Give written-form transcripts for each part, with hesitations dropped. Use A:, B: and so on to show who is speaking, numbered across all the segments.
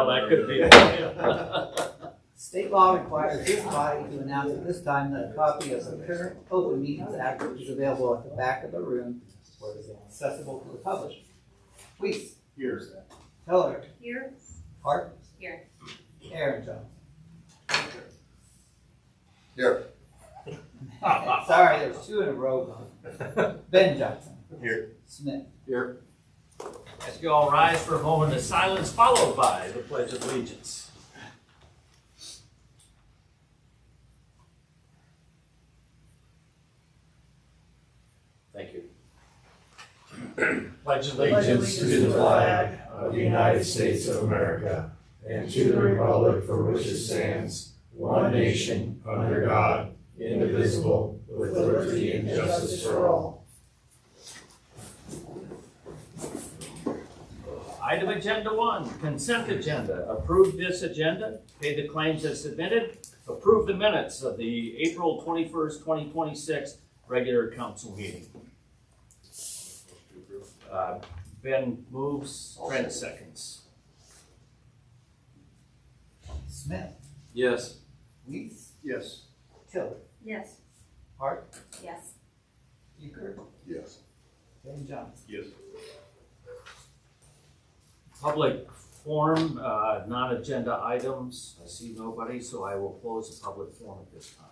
A: Well, that could be it.
B: State law requires this body to announce at this time that a copy of the current Open Meetings Act is available at the back of the room where it is accessible to the public. Weiss.
C: Here.
B: Heller.
D: Here.
B: Hart.
D: Here.
B: Aaron Jones.
C: Here.
B: Sorry, there's two in a row. Ben Johnson.
C: Here.
B: Smith.
C: Here.
A: Ask you all rise for a moment of silence, followed by the Pledge of Allegiance. Thank you. Pledge
E: Allegiance to the flag of the United States of America and to the republic for which it stands, one nation, under God, indivisible, with liberty and justice for all.
A: Item agenda 1, consent agenda. Approve this agenda, pay the claims as submitted, approve the minutes of the April 21st, 2026 regular council meeting. Ben moves, Trent seconds.
B: Smith.
C: Yes.
B: Weiss.
C: Yes.
B: Tiller.
D: Yes.
B: Hart.
D: Yes.
B: Euchre.
C: Yes.
B: Ben Johnson.
C: Yes.
A: Public forum, non-agenda items. I see nobody, so I will close the public forum at this time.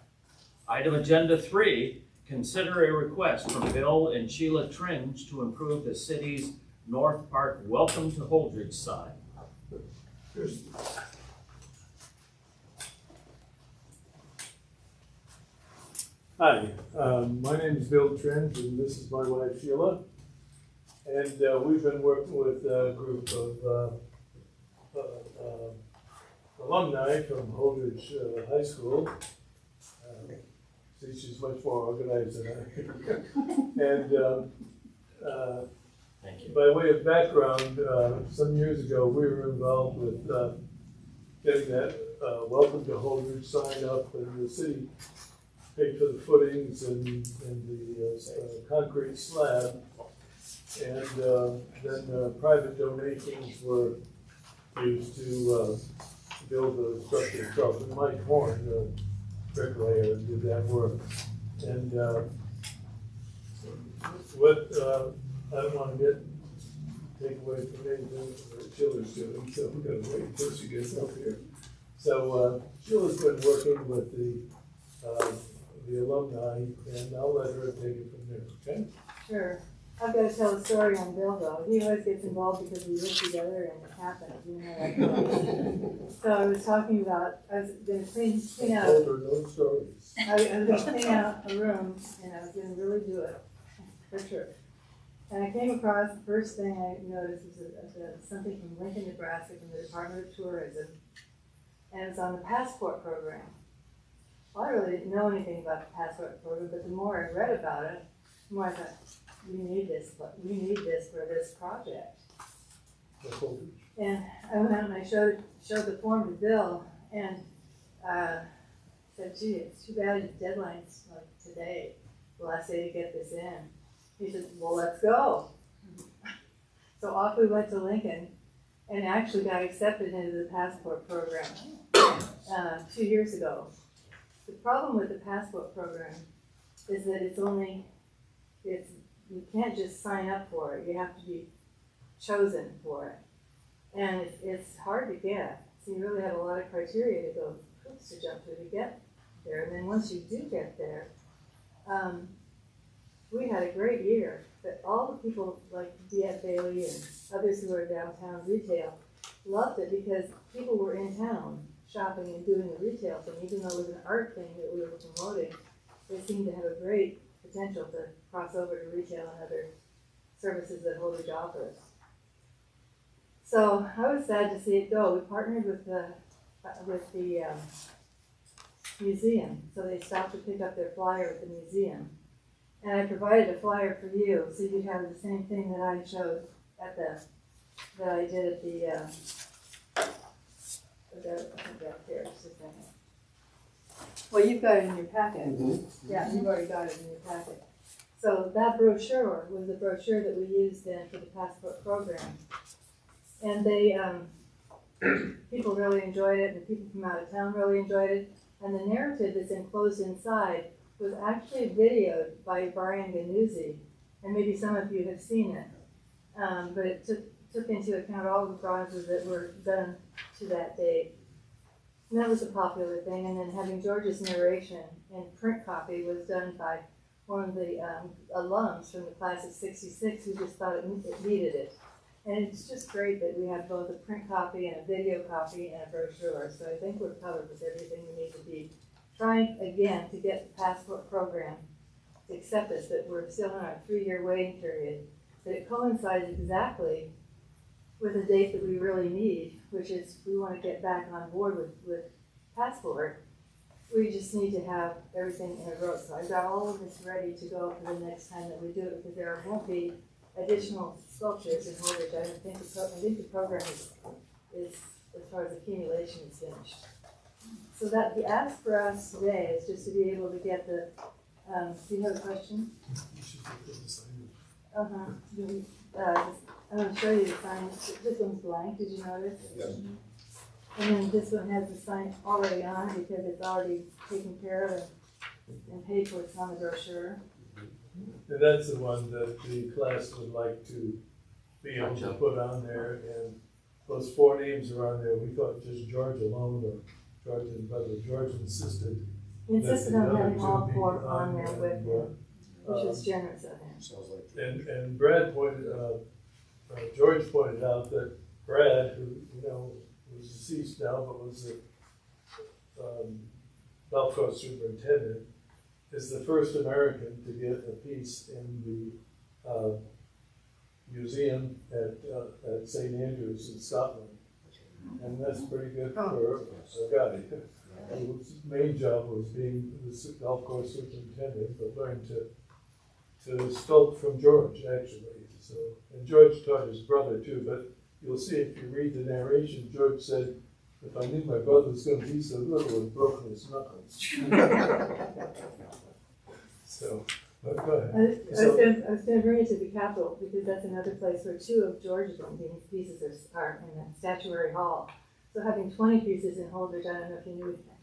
A: Item agenda 3, consider a request from Bill and Sheila Tringe to improve the city's North Park Welcome to Holdrege sign.
F: Hi, my name is Bill Tringe, and this is my wife Sheila. And we've been working with a group of alumni from Holdrege High School. See, she's much more organized than I am. And
A: Thank you.
F: by way of background, some years ago we were involved with getting that Welcome to Holdrege sign up, and the city paid for the footings and the concrete slab. And then private donations were used to build the structure itself. And Mike Horn, the bricklayer, did that work. And I don't want to take away from anything that Sheila's doing, so we're going to wait until she gets up here. So Sheila's been working with the alumni, and I'll let her take it from there, okay?
G: Sure. I've got to tell a story on Bill, though. He always gets involved because we live together and it happens. You know how that goes. So I was talking about, I was going to clean out.
F: Told her no stories.
G: I was going to clean out a room, and I was going to really do it, for sure. And I came across, the first thing I noticed was something from Lincoln, Nebraska, from the Department of Tourism, and it's on the passport program. Well, I really didn't know anything about the passport program, but the more I read about it, the more I thought, we need this for this project. And I went out and I showed the form to Bill, and said, gee, it's too bad your deadline's like today, the last day to get this in. He said, well, let's go. So off we went to Lincoln, and actually got accepted into the passport program 2 years ago. The problem with the passport program is that you can't just sign up for it. You have to be chosen for it. And it's hard to get. So you really have a lot of criteria to go hoops to jump through to get there. And then once you do get there, we had a great year. But all the people like Diet Bailey and others who are downtown retail loved it because people were in town shopping and doing the retail thing. Even though it was an art thing that we were promoting, they seemed to have a great potential to cross over to retail and other services that Holdrege offers. So I was sad to see it go. We partnered with the museum, so they stopped to pick up their flyer at the museum. And I provided a flyer for you, so you'd have the same thing that I showed at that I did at the up here, just a second. Well, you've got it in your packet. Mm-hmm. Yeah, you've already got it in your packet. So that brochure was the brochure that we used then for the passport program. And they people really enjoyed it, and the people from out of town really enjoyed it. And the narrative that's enclosed inside was actually videoed by Brian Ganuzzi, and maybe some of you have seen it. But it took into account all the bronzes that were done to that date. And that was a popular thing. And then having George's narration in print copy was done by one of the alums from the class of '66 who just thought it needed it. And it's just great that we have both a print copy and a video copy and a brochure. So I think we're covered with everything we need to be. Trying again to get the passport program to accept us, that we're still in our 3-year waiting period, that it coincides exactly with a date that we really need, which is we want to get back on board with passport. We just need to have everything in a row. So I've got all of this ready to go for the next time that we do it, because there won't be additional sculptures in Holdrege. I think the program is as far as accumulation is finished. So that the ask for us today is just to be able to get the, do you have a question? I'm going to show you the sign. This one's blank, did you notice?
C: Yes.
G: And then this one has the sign already on because it's already taken care of and paid for. It's on the brochure.
F: And that's the one that the class would like to be able to put on there, and those 4 names are on there. We thought just George alone, or George and brother. George insisted.
G: He insisted on having all
F: be
G: 4 on there with him, which was
F: um,
G: generous of him.
F: And Brad pointed, George pointed out that Brad, who, was deceased now, but was the golf course superintendent, is the first American to get a piece in the museum at St. Andrews in Scotland. And that's pretty good for a guy. His main job was being the golf course superintendent, but learned to sculpt from George, actually. So, and George taught his brother too, but you'll see if you read the narration, George said, if I knew my brother was going to be so good, I would have broken his knuckles. So, but go ahead.
G: I was going to bring it to the Capitol, because that's another place where 2 of George's pieces are in the statuary hall. So having 20 pieces in Holdrege, I don't know if you knew that.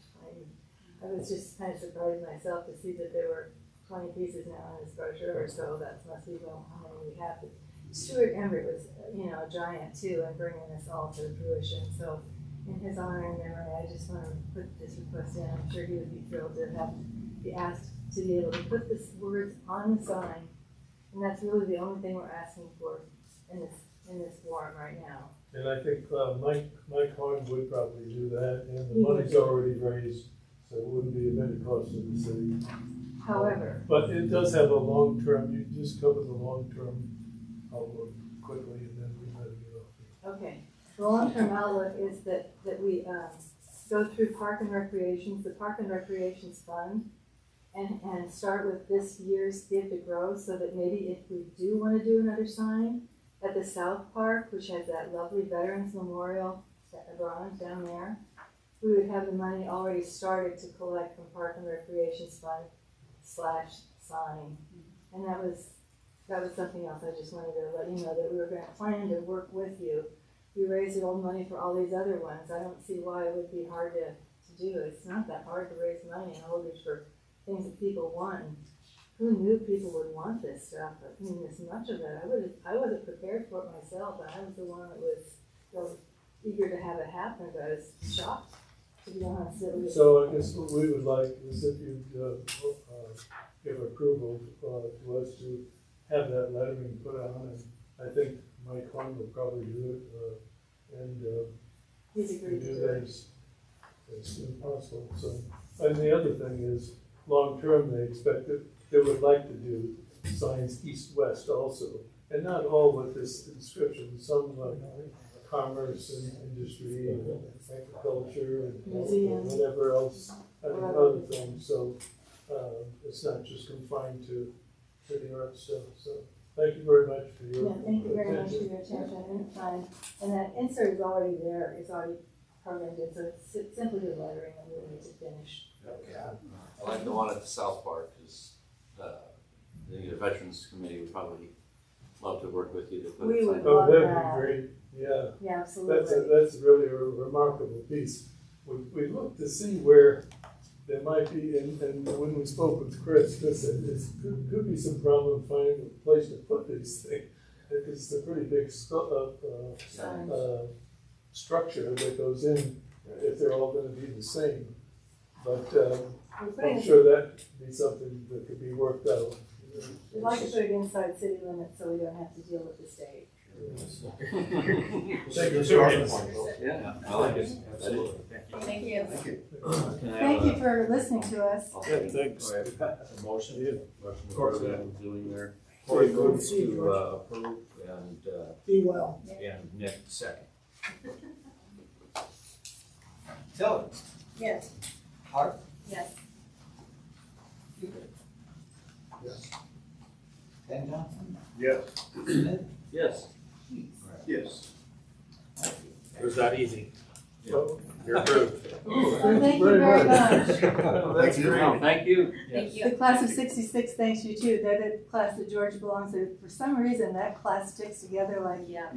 G: I was just kind of surprised myself to see that there were 20 pieces now in this brochure, so that must be how many we have. But Stuart Emmerich was, a giant too, in bringing this all to fruition. So in his honor and memory, I just want to put this request in. I'm sure he would be thrilled to be asked to be able to put this words on the sign, and that's really the only thing we're asking for in this forum right now.
F: And I think Mike Horn would probably do that, and the money's already raised, so it wouldn't be of any cost to the city.
G: However,
F: But it does have a long-term, you just cover the long-term outlook quickly, and then we let it get off.
G: okay, the long-term outlook is that we go through Park and Recreations, the Park and Recreations Fund, and start with this year's Give to Grow, so that maybe if we do want to do another sign at the South Park, which has that lovely Veterans Memorial bronze down there, we would have the money already started to collect from Park and Recreations Fund /sign. And that was something else I just wanted to let you know, that we were going to plan to work with you. We raised old money for all these other ones. I don't see why it would be hard to do. It's not that hard to raise money in Holdrege for things that people want. Who knew people would want this stuff? I mean, this much of it. I wasn't prepared for it myself, and I was the one that was so eager to have it happen, but I was shocked, to be honest.
F: So I guess what we would like is if you'd give approval to us to have that lettering put on, and I think Mike Horn will probably do it, and
G: He's agreed
F: we
G: to
F: do
G: do
F: that
G: it.
F: as soon as possible. So, and the other thing is, long term, they would like to do signs east-west also, and not all with this inscription. Some commerce and industry and agriculture and
G: Museums.
F: whatever else, and other things. So it's not just confined to the art stuff. So thank you very much for your
G: Thank you very much for
F: attention.
G: your attention and time. And that insert is already there. It's already programmed in, so it's simply the lettering and we need to finish.
C: Yeah. I like the one at the South Park, because the Veterans Committee would probably love to work with you to put
G: We
C: it
G: would
C: on.
F: Oh,
G: love
F: that'd
G: that.
F: be great. Yeah,
G: Yeah, absolutely.
F: that's really a remarkable piece. We looked to see where there might be, and when we spoke with Chris said could be some problem finding a place to put these things. Because it's a pretty big structure that goes in if they're all gonna be the same. But
G: We're putting
F: I'm sure that'd be something that could be worked out.
G: We'd like to put it inside city limits so we don't have to deal with the state.
F: Thank you,
C: Yeah, I like it.
A: Absolutely, thank you.
G: Thank you.
A: Can I have
G: Thank you for listening to us.
F: Yeah, thanks.
A: a motion?
C: Motion for them doing their.
A: Corey moves to approve and,
D: Be well.
A: and Nick second.
B: Tiller,
G: Yes.
B: Hart,
G: Yes.
B: Hubert.
F: Yes.
B: Ben Johnson,
F: Yes.
B: Smith,
A: Yes.
B: Keith.
E: Yes.
H: It was that easy.
F: So,
H: You're approved.
G: Thank you very much.
F: That's great.
A: No, thank you.
G: Thank you. The class of '66 thanks you too. They're the class that George belongs to. For some reason, that class sticks together like,
C: Yes.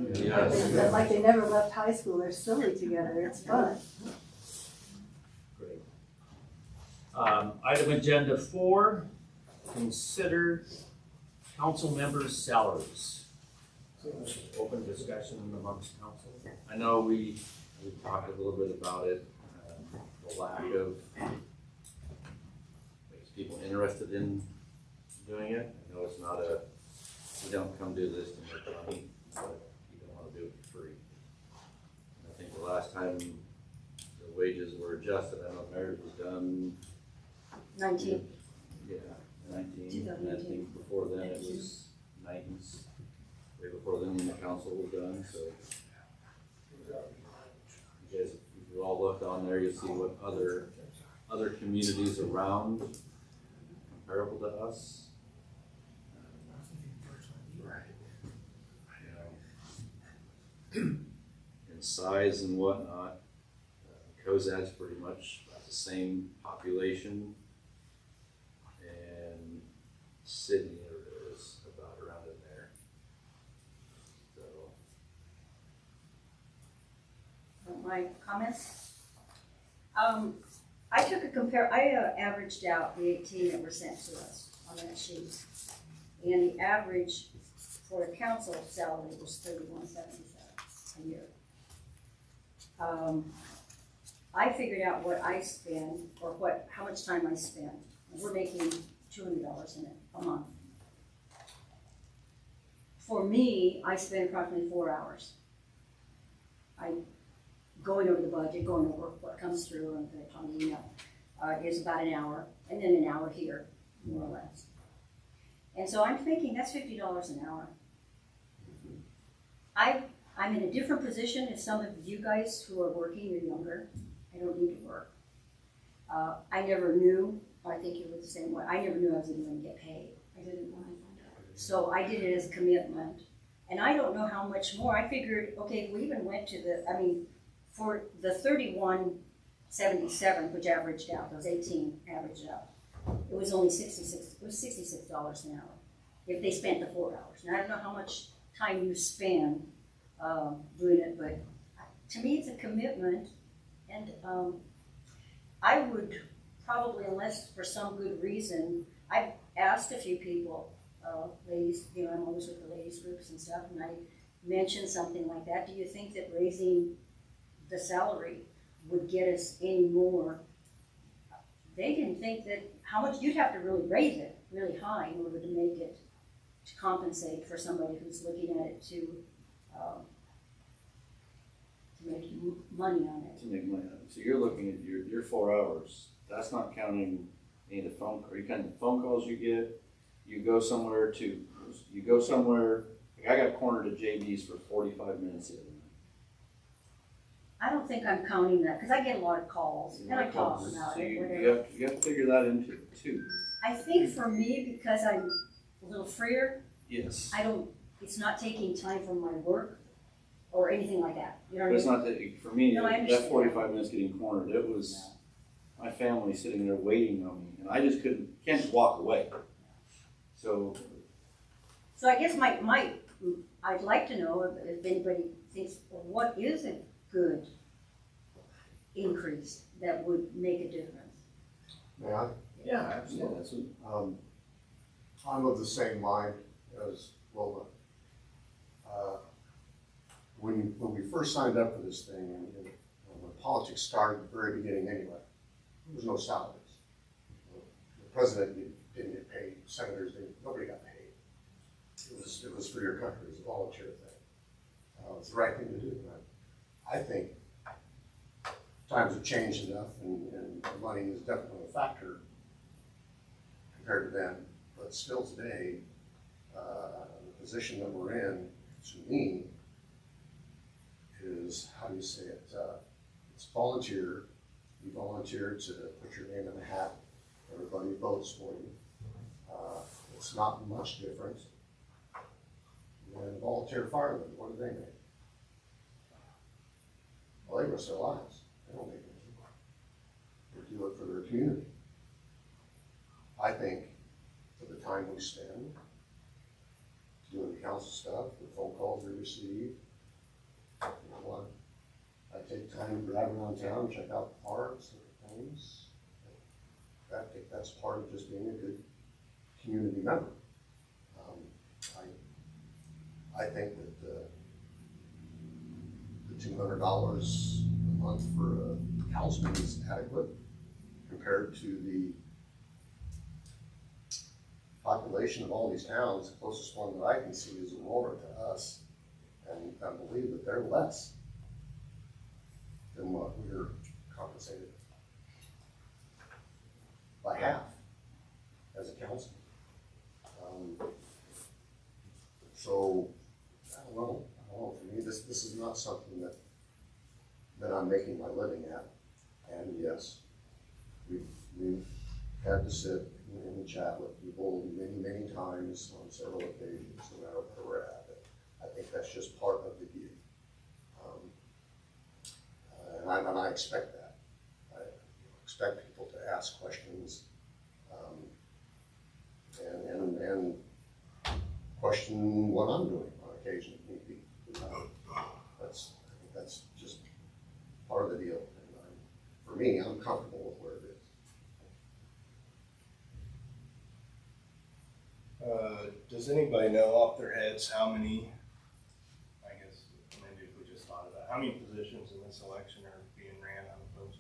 G: like they never left high school. They're silly together. It's fun.
A: Great. Item agenda 4, consider council members' salaries. Open discussion amongst council.
C: I know we talked a little bit about it, the lack of makes people interested in doing it. I know it's not you don't come do this to make money, but you don't wanna do it for free. And I think the last time the wages were adjusted, I know Mary's was done,
I: 19.
C: yeah, 19, and I
I: 2019.
C: think before then it was 90s, way before then when the council was done, so. You guys, if you all look on there, you'll see what other communities around comparable to us. You know, in size and whatnot, Cozad's pretty much about the same population, and Sydney is about around in there. So.
I: My comments? I took I averaged out the 18 that were sent to us on that sheet. And the average for a council salary was $31.77 a year. I figured out what I spend, or how much time I spend. We're making $200 in it a month. For me, I spend approximately 4 hours. Going over the budget, going over what comes through on the email is about an hour, and then an hour here, more or less. And so I'm thinking that's $50 an hour. I'm in a different position as some of you guys who are working. You're younger. I don't need to work. I never knew. I think you were the same way. I never knew I was even going to get paid. I didn't when I found out. So I did it as a commitment, and I don't know how much more. I figured, okay, if we even went to for the 31.77, which averaged out, those 18 averaged out, it was only $66 an hour if they spent the 4 hours. Now I don't know how much time you spend doing it, but to me it's a commitment, and I would probably, unless for some good reason, I've asked a few people, ladies, I'm always with the ladies groups and stuff, and I mentioned something like that. Do you think that raising the salary would get us any more? They didn't think that how much you'd have to really raise it really high in order to make it to compensate for somebody who's looking at it to make money on it.
C: To make money on it. So you're looking at your 4 hours. That's not counting any of the phone calls you get. You go somewhere. Like I got cornered at JB's for 45 minutes the other night.
I: I don't think I'm counting that, because I get a lot of calls, and I talk about
C: So
I: it,
C: you
I: whatever.
C: have to figure that into it too.
I: I think for me, because I'm a little freer,
C: Yes.
I: it's not taking time from my work or anything like that. You know
C: But
I: what
C: it's
I: I mean?
C: not that, for me,
I: No, I
C: that
I: understand
C: 45 minutes getting cornered, it was my family sitting there waiting on me, and I just can't walk away. So,
I: So I guess I'd like to know if anybody thinks, well, what is a good increase that would make a difference?
E: May I?
C: Yeah, absolutely.
E: I'm of the same mind as Lola. When we first signed up for this thing, and when politics started at the very beginning anyway, there was no salaries. The president didn't get paid, senators didn't, nobody got paid. It was for your country, it was a volunteer thing. It's the right thing to do. I think times have changed enough, and money is definitely a factor compared to then. But still today, the position that we're in, to me, is, how do you say it? It's volunteer. You volunteer to put your name in the hat. Everybody votes for you. It's not much different than volunteer firemen. What do they make? Well, they risk their lives. They don't make anything. They do it for their community. I think for the time we spend doing the council stuff, the phone calls we receive, you know what? I take time to drive around town, check out the parks and things. I think that's part of just being a good community member. I think that the $200 a month for a councilman is adequate compared to the population of all these towns. The closest one that I can see is Aurora to us, and I believe that they're less than what we're compensated by half as a council. So I don't know. For me, this is not something that I'm making my living at. And yes, we've had to sit and chat with people many times on several occasions, no matter where we're at. I think that's just part of the gig. And I expect that. I expect people to ask questions and question what I'm doing on occasion if need be. I think that's just part of the deal. And for me, I'm comfortable with where it is.
D: Does anybody know off their heads how many, I guess, maybe if we just thought of that, how many positions in this election are being ran unopposed?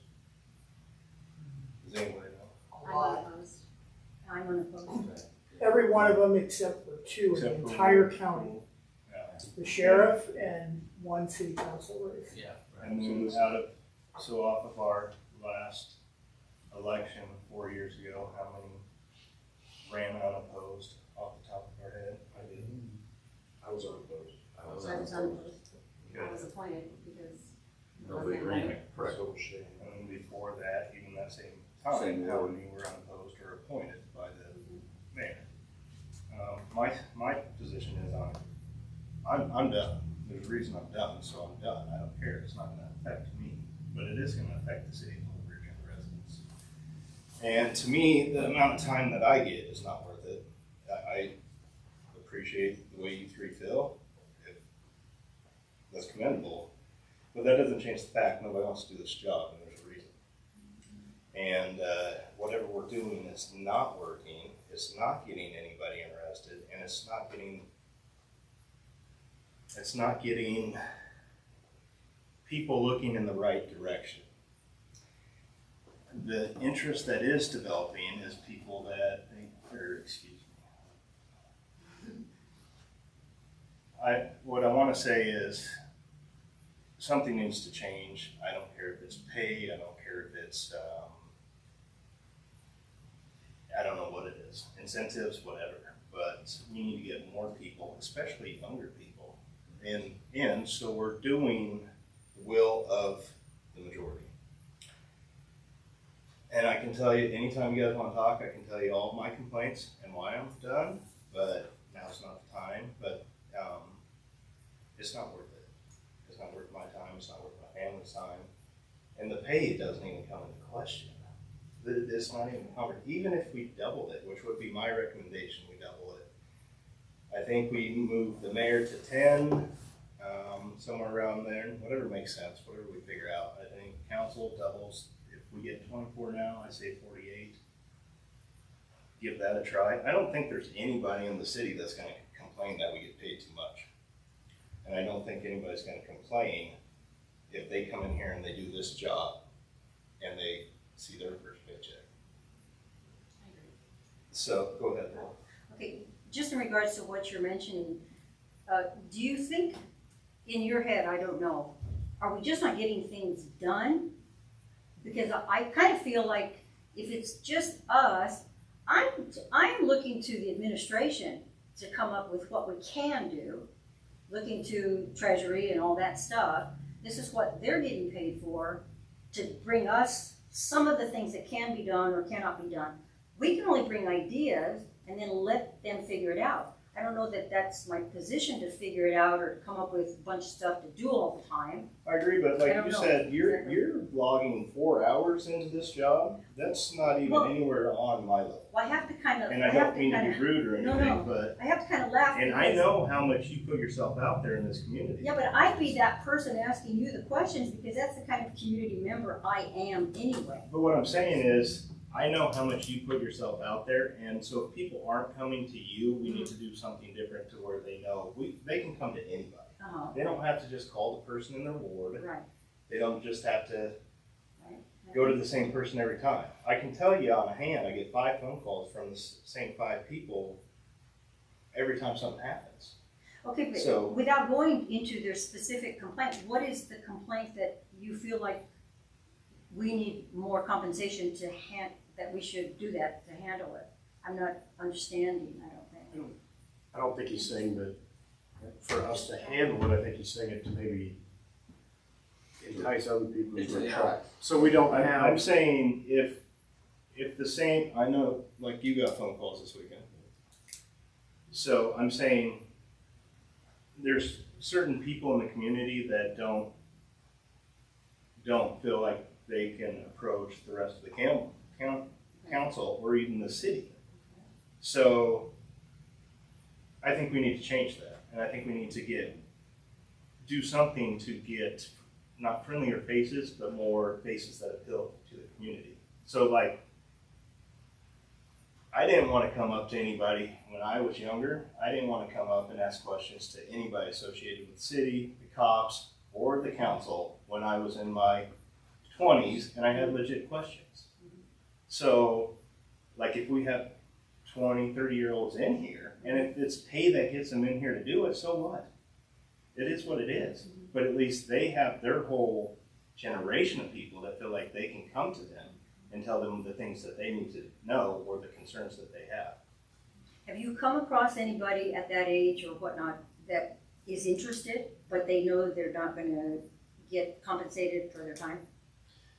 D: Does anybody know?
I: I'm unopposed. I'm unopposed.
J: Every one of them except for two in the
D: Except for
J: entire
D: one.
J: county,
D: Yeah.
J: the sheriff and one city council race.
A: Yeah.
D: And then so off of our last election 4 years ago, how many ran unopposed off the top of our head?
E: I did. I was unopposed.
I: I was unopposed. I was appointed because.
C: Nobody ran it.
E: Correct.
D: And then before that, even that same time,
C: Same
D: how
C: ward.
D: many were unopposed or appointed by the mayor? My position is I'm done. There's a reason I'm done, so I'm done. I don't care. It's not gonna affect me, but it is gonna affect the city of Holdrege and the residents. And to me, the amount of time that I get is not worth it. I appreciate the way you three feel. That's commendable, but that doesn't change the fact nobody wants to do this job, and there's a reason. And whatever we're doing is not working. It's not getting anybody interested, and it's not getting people looking in the right direction. The interest that is developing is people that what I want to say is something needs to change. I don't care if it's pay, I don't care if it's I don't know what it is, incentives, whatever, but we need to get more people, especially younger people, in so we're doing the will of the majority. And I can tell you, anytime you guys want to talk, I can tell you all my complaints and why I'm done, but now's not the time, but it's not worth it. It's not worth my time, it's not worth my family's time, and the pay doesn't even come into question. It's not even covered. Even if we doubled it, which would be my recommendation, we double it. I think we move the mayor to 10, somewhere around there, whatever makes sense, whatever we figure out. I think council doubles, if we get 24 now, I say 48. Give that a try. I don't think there's anybody in the city that's gonna complain that we get paid too much. And I don't think anybody's gonna complain if they come in here and they do this job and they see their first paycheck. So, go ahead, Paul.
I: Okay, just in regards to what you're mentioning, do you think in your head, I don't know, are we just not getting things done? Because I kind of feel like if it's just us, I'm looking to the administration to come up with what we can do, looking to Treasury and all that stuff. This is what they're getting paid for, to bring us some of the things that can be done or cannot be done. We can only bring ideas and then let them figure it out. I don't know that that's my position to figure it out or come up with a bunch of stuff to do all the time.
D: I agree, but
I: I
D: like
I: don't
D: you
I: know.
D: said, you're
I: Exactly.
D: logging 4 hours into this job. That's not even
I: Well-
D: anywhere on my level.
I: Well, I have to kind of,
D: And I don't mean to be rude or
I: No,
D: anything,
I: no.
D: but,
I: I have to kind of laugh.
D: and I
I: because-
D: know how much you put yourself out there in this community.
I: Yeah, but I'd be that person asking you the questions because that's the kind of community member I am anyway.
D: But what I'm saying is, I know how much you put yourself out there, and so if people aren't coming to you, we need to do something different to where they know they can come to anybody.
I: Uh-huh.
D: They don't have to just call the person in their ward.
I: Right.
D: They don't just have to
I: Right.
D: go to the same person every time. I can tell you on a hand, I get 5 phone calls from the same 5 people every time something happens.
I: Okay,
D: So-
I: but without going into their specific complaint, what is the complaint that you feel like we need more compensation that we should do that to handle it? I'm not understanding, I don't think.
E: I don't think he's saying that for us to handle it, I think he's saying it to maybe entice other people to attract. So we don't
D: I'm
E: have,
D: saying if the same, I know, like you got phone calls this weekend. So I'm saying there's certain people in the community that don't feel like they can approach the rest of the council or even the city. So I think we need to change that, and I think we need to do something to get not friendlier faces, but more faces that appeal to the community. So like, I didn't want to come up to anybody when I was younger. I didn't want to come up and ask questions to anybody associated with the city, the cops, or the council when I was in my 20s and I had legit questions. So, like if we have 20, 30-year-olds in here, and if it's pay that gets them in here to do it, so what? It is what it is. But at least they have their whole generation of people that feel like they can come to them and tell them the things that they need to know or the concerns that they have.
I: Have you come across anybody at that age or whatnot that is interested, but they know they're not gonna get compensated for their time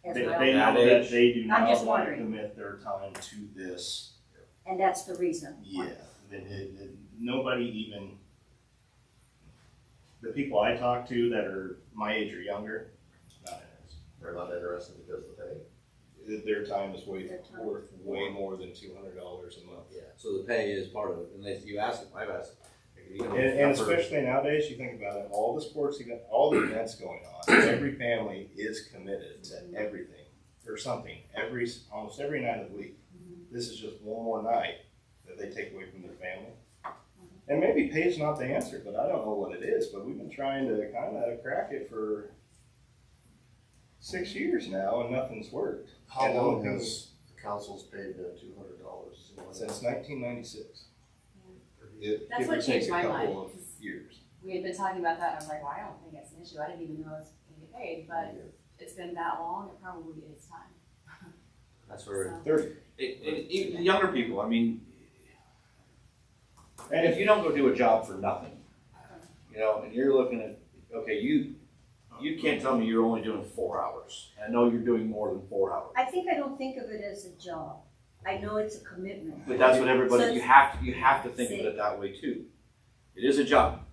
I: as
D: They
I: well?
D: know that they do
I: I'm
D: not
I: just
D: want to
I: wondering.
D: commit their time to this.
I: And that's the reason?
D: Yeah, nobody even, the people I talk to that are my age or younger, not interested.
C: They're not interested because of the pay.
D: Their time is
I: Their time.
D: worth way more than $200 a month.
C: Yeah, so the pay is part of it, unless you ask them, I've asked them. You know,
D: And
C: for-
D: especially nowadays, you think about it, all the sports, all the events going on, every family is committed to everything or something, almost every night of the week. This is just one more night that they take away from their family. And maybe pay's not the answer, but I don't know what it is, but we've been trying to kind of crack it for 6 years now and nothing's worked.
E: how
D: And
E: long
D: only
E: has the council's paid $200?
D: Since 1996.
K: That's
D: Give or
K: what
D: take
K: changed
D: a
K: my
D: couple
K: mind,
D: of
K: 'cause
D: years.
K: we had been talking about that, and I was like, well, I don't think it's an issue, I didn't even know I was gonna get paid, but it's been that long, it probably is time.
C: That's where,
K: So-
D: 30.
L: Even younger people, I mean,
D: And
L: if you don't go do a job for nothing, you know, and you're looking at, okay, you can't tell me you're only doing 4 hours. I know you're doing more than 4 hours.
I: I don't think of it as a job. I know it's a commitment.
L: But that's what everybody,
I: So
L: you have to think of it that way too. It is a job.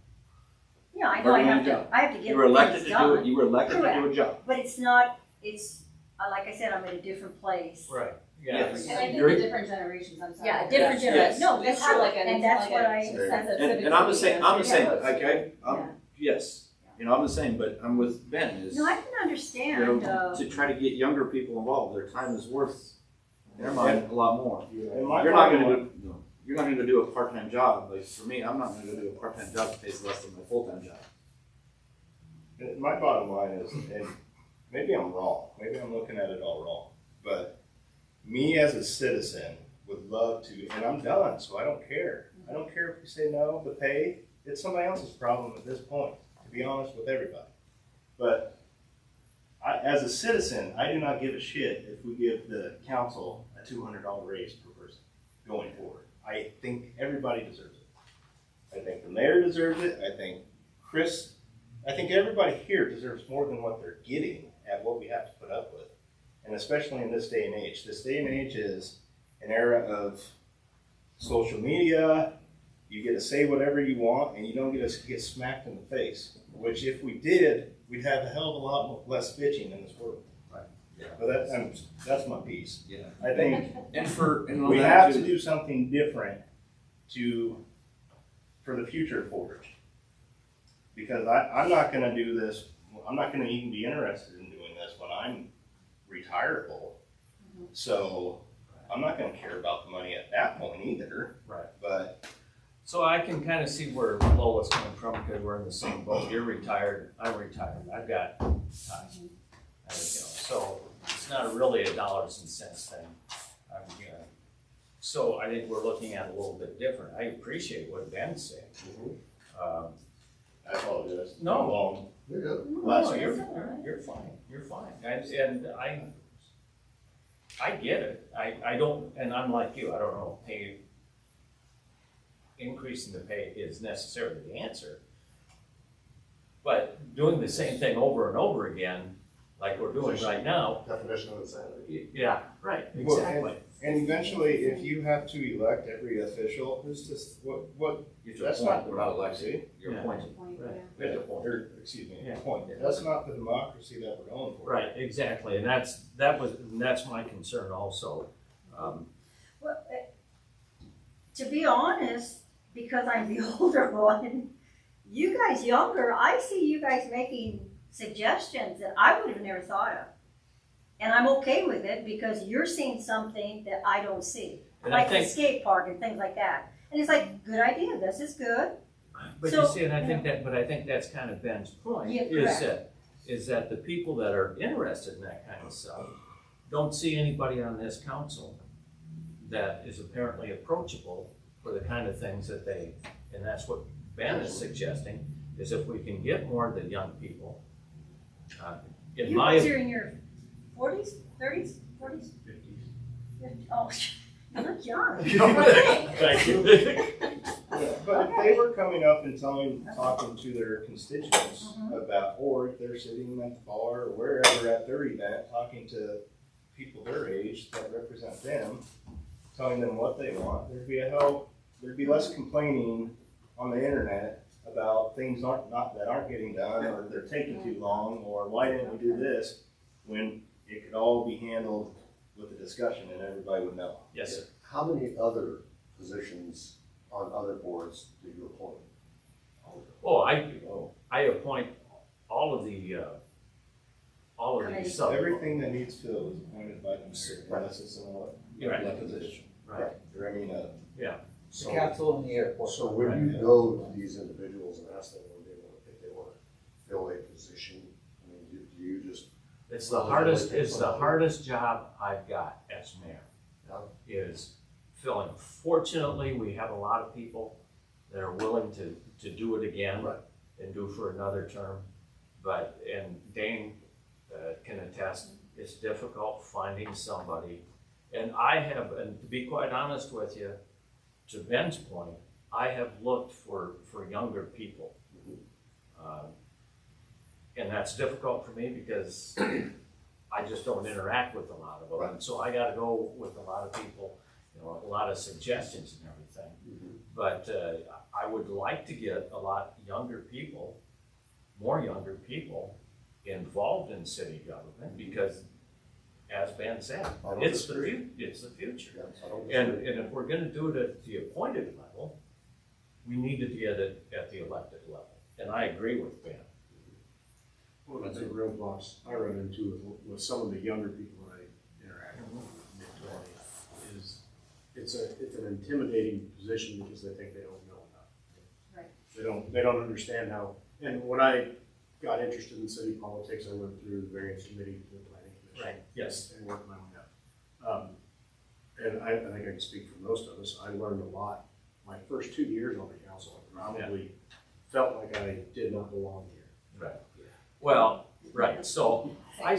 I: Yeah, I know I have
L: Permanent
I: to, I have to get
L: You were elected
I: things
L: to do
I: done.
L: it, you were elected to do a job.
I: But it's not, like I said, I'm in a different place.
A: Right,
L: Yes.
K: And I think
L: You're-
K: the different generations, I'm sorry.
I: Yeah, a different
L: Yes.
I: generation. No,
K: You
I: that's
K: have
I: true.
K: like a-
I: And that's
K: like
I: what
K: a
I: I,
K: sense of
L: And
K: civic
L: I'm the same,
K: duty.
L: okay,
I: Yeah.
L: yes. You know, I'm the same, but I'm with Ben, is,
I: No, I can
L: you
I: understand,
L: know, to try to get younger people involved, their time is worth, in their mind, a lot more.
D: And my
L: You're not
D: problem-
L: gonna do a part-time job, like, for me, I'm not gonna go do a part-time job that pays less than my full-time job.
D: My bottom line is, and maybe I'm wrong, maybe I'm looking at it all wrong, but me as a citizen would love to, and I'm done, so I don't care. I don't care if you say no, the pay, it's somebody else's problem at this point, to be honest with everybody. But as a citizen, I do not give a shit if we give the council a $200 raise per person going forward. I think everybody deserves it. I think the mayor deserves it. I think everybody here deserves more than what they're getting at what we have to put up with. And especially in this day and age. This day and age is an era of social media. You get to say whatever you want and you don't get to get smacked in the face. Which if we did, we'd have a hell of a lot less bitching in this world.
L: Right. Yeah.
D: But that's my piece.
L: Yeah.
D: I think
L: And
D: we have to do something different for the future of Holdrege. Because I'm not gonna do this, I'm not gonna even be interested in doing this when I'm retirable. So I'm not gonna care about the money at that point either.
A: Right.
D: But
A: So I can kind of see where Lola's coming from, because we're in the same boat. You're retired, I'm retired, I've got time. There we go. So it's not really a dollars and cents thing. So I think we're looking at it a little bit different. I appreciate what Ben's saying.
D: I apologize.
A: No.
E: You're good.
A: No, you're fine, you're fine. And I get it. I don't, and I'm like you, I don't know if increasing the pay is necessarily the answer. But doing the same thing over and over again, like we're doing right now,
E: Definition of insanity.
A: yeah, right, exactly.
D: And eventually, if you have to elect every official, it's just, what, that's not
L: We're not
D: democracy.
L: elected, you're
A: Yeah.
L: appointed.
K: Point,
A: Right.
K: yeah.
A: That's the point.
D: Or, excuse me,
A: Yeah.
D: point. That's not the democracy that we're going for.
A: Right, exactly, and that's my concern also.
I: well, to be honest, because I'm the older one, you guys younger, I see you guys making suggestions that I would have never thought of. And I'm okay with it because you're seeing something that I don't see,
A: And I
I: like the
A: think,
I: skate park and things like that. And it's like, good idea, this is good.
A: but
I: So,
A: you see, and I think that's kind of Ben's point,
I: Yeah,
A: is that the people that are interested in that kind of stuff don't see anybody on this council that is apparently approachable for the kind of things that and that's what Ben is suggesting, is if we can get more of the young people. In
I: You
A: my
I: guys are in your 40s, 30s, 40s? 50s. Oh, you look young.
A: Thank you.
D: Yeah, but if they were coming up and talking to their constituents about, or if they're sitting at the bar or wherever at their event, talking to people their age that represent them, telling them what they want, there'd be less complaining on the internet about things that aren't getting done, or they're taking too long, or why didn't we do this, when it could all be handled with a discussion and everybody would know.
A: Yes, sir.
E: How many other positions on other boards do you appoint?
A: Oh, I appoint all of these sub.
D: Everything that needs filled is appointed by the mayor, unless it's an
A: Right.
D: elected position.
A: Right.
D: Or, I mean,
B: The
E: So,
B: council and the airport.
E: so when you go to these individuals and ask them if they want to fill a position, I mean, do you just?
A: It's the hardest job I've got as mayor,
E: Yeah.
A: is filling. Fortunately, we have a lot of people that are willing to do it again
E: Right.
A: and do for another term. But, and Dane can attest, it's difficult finding somebody. And and to be quite honest with you, to Ben's point, I have looked for younger people. And that's difficult for me because I just don't interact with a lot of them.
E: Right.
A: So I gotta go with a lot of people, a lot of suggestions and everything.
E: Mhm.
A: But I would like to get a lot younger people, more younger people involved in city government, because as Ben said,
E: I don't
A: it's
E: disagree.
A: it's the future.
E: Yes, I don't
A: And
E: disagree.
A: if we're gonna do it at the appointed level, we need to get it at the elected level. And I agree with Ben.
M: One of the big roadblocks I run into with some of the younger people that I interact with, mid-20s, is it's an intimidating position because they think they don't know enough.
I: Right.
M: They don't understand how, and when I got interested in city politics, I went through the variance committee to the planning commission.
A: Right, yes.
M: And worked my way up. And I think I can speak for most of us, I learned a lot. My first 2 years on the council, I probably felt like I did not belong here.
A: Right. Well, right, so I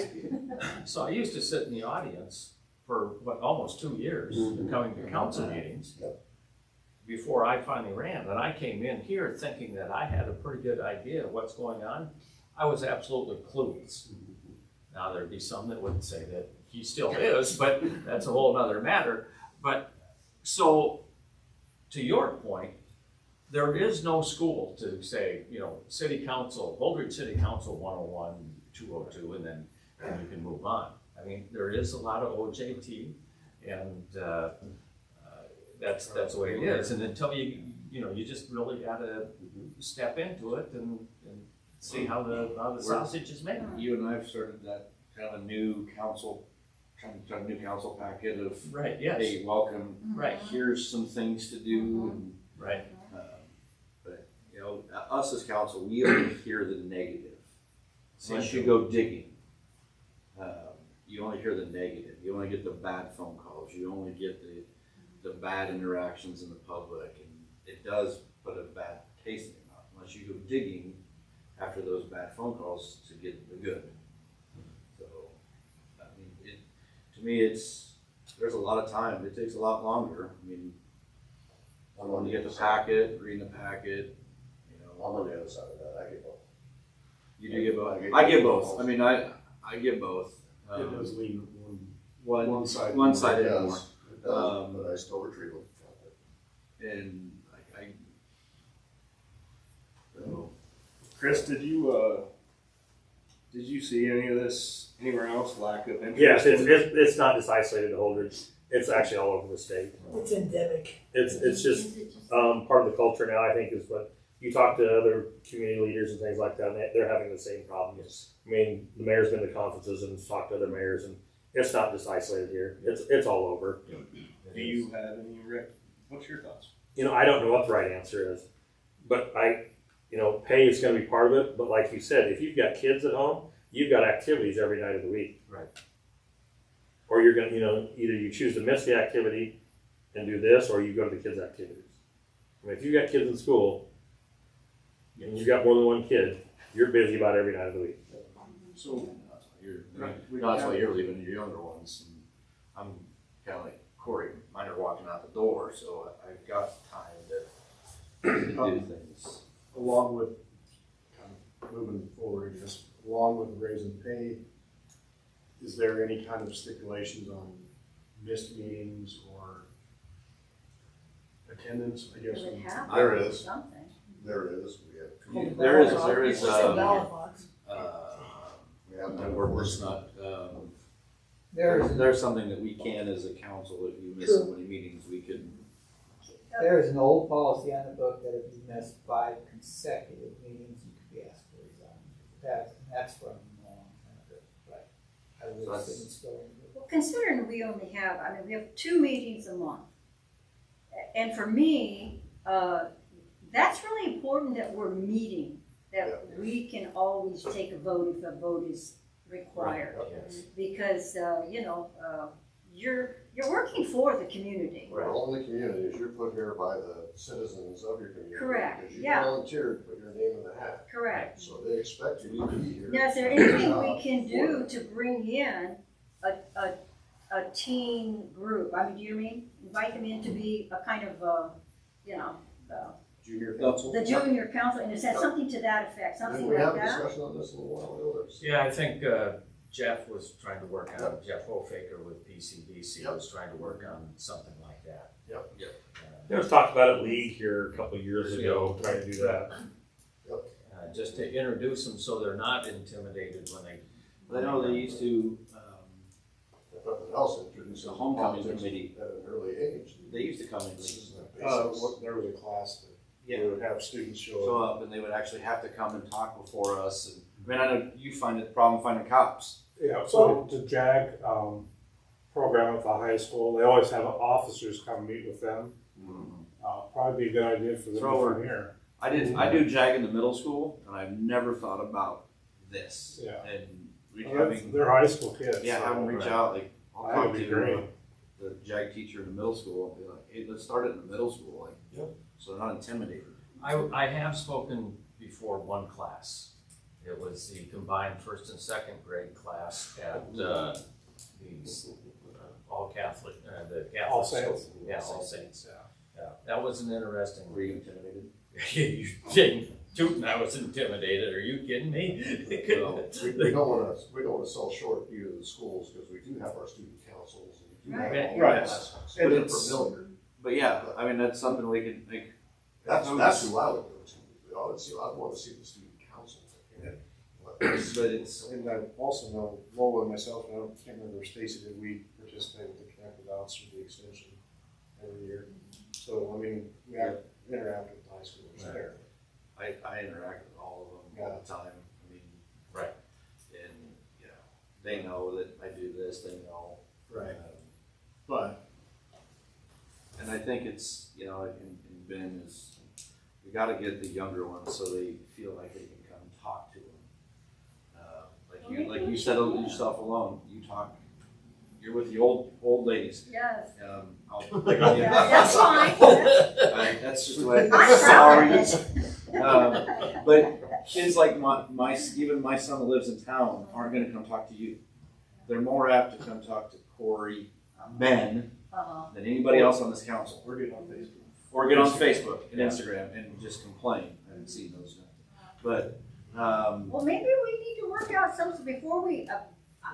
A: used to sit in the audience for, almost 2 years, coming to council meetings before I finally ran. And I came in here thinking that I had a pretty good idea of what's going on. I was absolutely clueless. Now, there'd be some that would say that he still is, but that's a whole nother matter. But, so, to your point, there is no school to say, city council, Holdrege City Council 101, 202, and then you can move on. I mean, there is a lot of OJT, and that's the way it is. And until you just really gotta step into it and see how the sausage is made.
L: You and I have started that kind of new council packet of,
A: Right, yes.
L: hey, welcome,
A: Right.
L: here's some things to do. And,
A: Right.
L: but, us as council, we only hear the negative. Once you go digging, you only hear the negative. You only get the bad phone calls. You only get the bad interactions in the public. And it does put a bad taste in your mouth unless you go digging after those bad phone calls to get the good. So, I mean, to me, there's a lot of time. It takes a lot longer. I mean, when you get the packet, reading the packet,
E: I'm on the other side of that, I get both.
L: You do get both? I get both. I mean, I get both.
M: It does lean
L: One
M: side.
L: sided
E: It
L: more.
E: does, but I still retrieve them.
L: And so,
D: Chris, did you see any of this anywhere else? Lack of interest?
H: Yes, it's not just isolated to Holdrege. It's actually all over the state.
J: It's endemic.
H: It's just part of the culture now, I think, is what you talk to other community leaders and things like that, and they're having the same problems. I mean, the mayor's been to conferences and talked to other mayors, and it's not just isolated here. It's all over.
D: Do you have any, Rick? What's your thoughts?
H: I don't know what the right answer is, but pay is going to be part of it. But like you said, if you've got kids at home, you've got activities every night of the week.
A: Right.
H: Or you're going to, either you choose to miss the activity and do this, or you go to the kids' activities. I mean, if you've got kids in school, and you've got more than one kid, you're busy about every night of the week.
D: So
L: that's why you're leaving your younger ones. And I'm kind of like Corey. Mine are walking out the door, so I've got time to do things.
M: Along with kind of moving forward, I guess, along with raising pay, is there any kind of stipulations on missed meetings or attendance? I guess
I: It would have
E: There
I: to be
E: is.
I: something.
E: There is, we have.
L: There is
J: It's a ballot box.
E: We have
L: It's not.
B: There's
L: something that we can, as a council, if you miss
J: True.
L: so many meetings, we can.
B: There's an old policy on the book that if you miss 5 consecutive meetings, you could be asked to resign. That's from a long time ago, but I would
L: So that's-
B: assume it's still in the book.
I: Well, considering we only have, we have 2 meetings a month. And for me, that's really important that we're meeting, that we can always take a vote if a vote is required.
A: Yes.
I: Because, you're working for the community.
E: We're all in the communities, you're put here by the citizens of your community.
I: Correct,
E: Because you
I: yeah.
E: volunteered to put your name in the hat.
I: Correct.
E: So they expect you to be here.
I: Now, is there anything we can do to bring in a teen group? I mean, do you mean invite them in to be a kind of,
M: Junior council?
I: the junior council, and is that something to that effect, something
E: Didn't we have
I: like
E: a
I: that?
E: discussion on this a little while ago?
A: Yeah, I think Jeff was trying to work on, Jeff Hofaker with PCDC was trying to work on something like that.
E: Yep.
H: There was talk about it league here a couple of years ago, trying to do that.
A: Just to introduce them so they're not intimidated when they.
L: I know they used to.
E: If nothing else, introduce
L: The
E: them to
L: homecoming
E: politics
L: committee.
E: at an early age.
L: They used to come in.
E: This is the basics.
M: There was a class that
L: Yeah.
M: we would have students show
L: Show
M: up.
L: up, and they would actually have to come and talk before us, and I mean, I know you find it the problem finding cops.
N: Yeah, so the JAG program at the high school, they always have officers come meet with them. Probably be a good idea for them to come here.
L: I do JAG in the middle school, and I've never thought about this.
N: Yeah.
L: And
N: They're high school kids.
L: Yeah,
N: so
L: have them reach out. Like, I'll
N: that
L: talk
N: would be
L: to
N: great.
L: the JAG teacher in the middle school and be like, hey, let's start it in the middle school. Like,
N: Yep.
L: so they're not intimidated.
A: I have spoken before one class. It was the combined first and second grade class at the all Catholic, the Catholic
N: All Saints.
A: school. Yeah, All Saints.
N: Yeah.
A: Yeah, that was an interesting.
L: Were you intimidated?
A: You didn't. Tootin', I was intimidated. Are you kidding me?
E: Well, we don't wanna sell short either of the schools, because we do have our student councils, and we do have.
A: Right.
D: Right.
E: But
L: And
E: it's familiar.
L: But yeah, I mean, that's something we can make.
E: That's who I would go to. I'd want to see the student council.
L: But it's,
M: And I also know Lola and myself, and I can't remember if Stacy did, we participate with the Connect the Dots through the extension every year. So, I mean, we have interact with the high schoolers there.
L: I interact with all of them all the time. I mean,
A: Right.
L: And, you know, they know that I do this, they know.
M: Right. But
L: And I think it's, you know, in Ben is, we gotta get the younger ones so they feel like they can come talk to them. Like you said yourself alone, you talk, you're with the old ladies.
I: Yes.
L: That's
I: fine.
L: That's just the way, sorry. But kids like even my son that lives in town aren't gonna come talk to you. They're more apt to come talk to Corey, Ben, than anybody else on this council.
M: we're getting on Facebook.
L: Or get on Facebook and Instagram and just complain. I haven't seen those yet. But,
I: Well, maybe we need to work out something before we,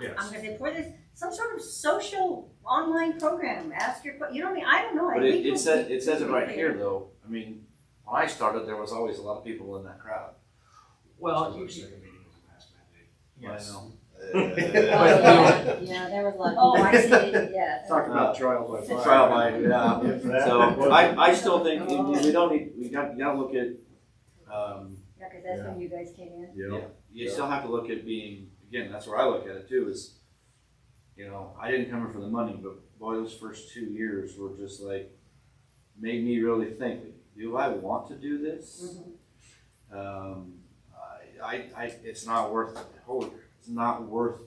A: Yes.
I: I'm gonna say, before this, some sort of social online program, ask your, you know what I mean, I don't know. I
L: but
I: think
L: it says it right here though. I mean, when I started, there was always a lot of people in that crowd.
A: Well,
M: Our second meeting was the last mandate.
A: yes.
L: I know.
K: Yeah, there was a lot of.
I: Oh, I see, yeah.
M: Talk about trial by fire.
L: Trial by, yeah.
M: If that
L: So
M: wasn't-
L: I still think we don't need, you gotta look at,
I: Yeah, cause that's when you guys came in.
L: yeah, you still have to look at being, again, that's where I look at it too, is, you know, I didn't come here for the money, but boy, those first 2 years were just like, made me really think, do I want to do this? It's not worth it. It's not worth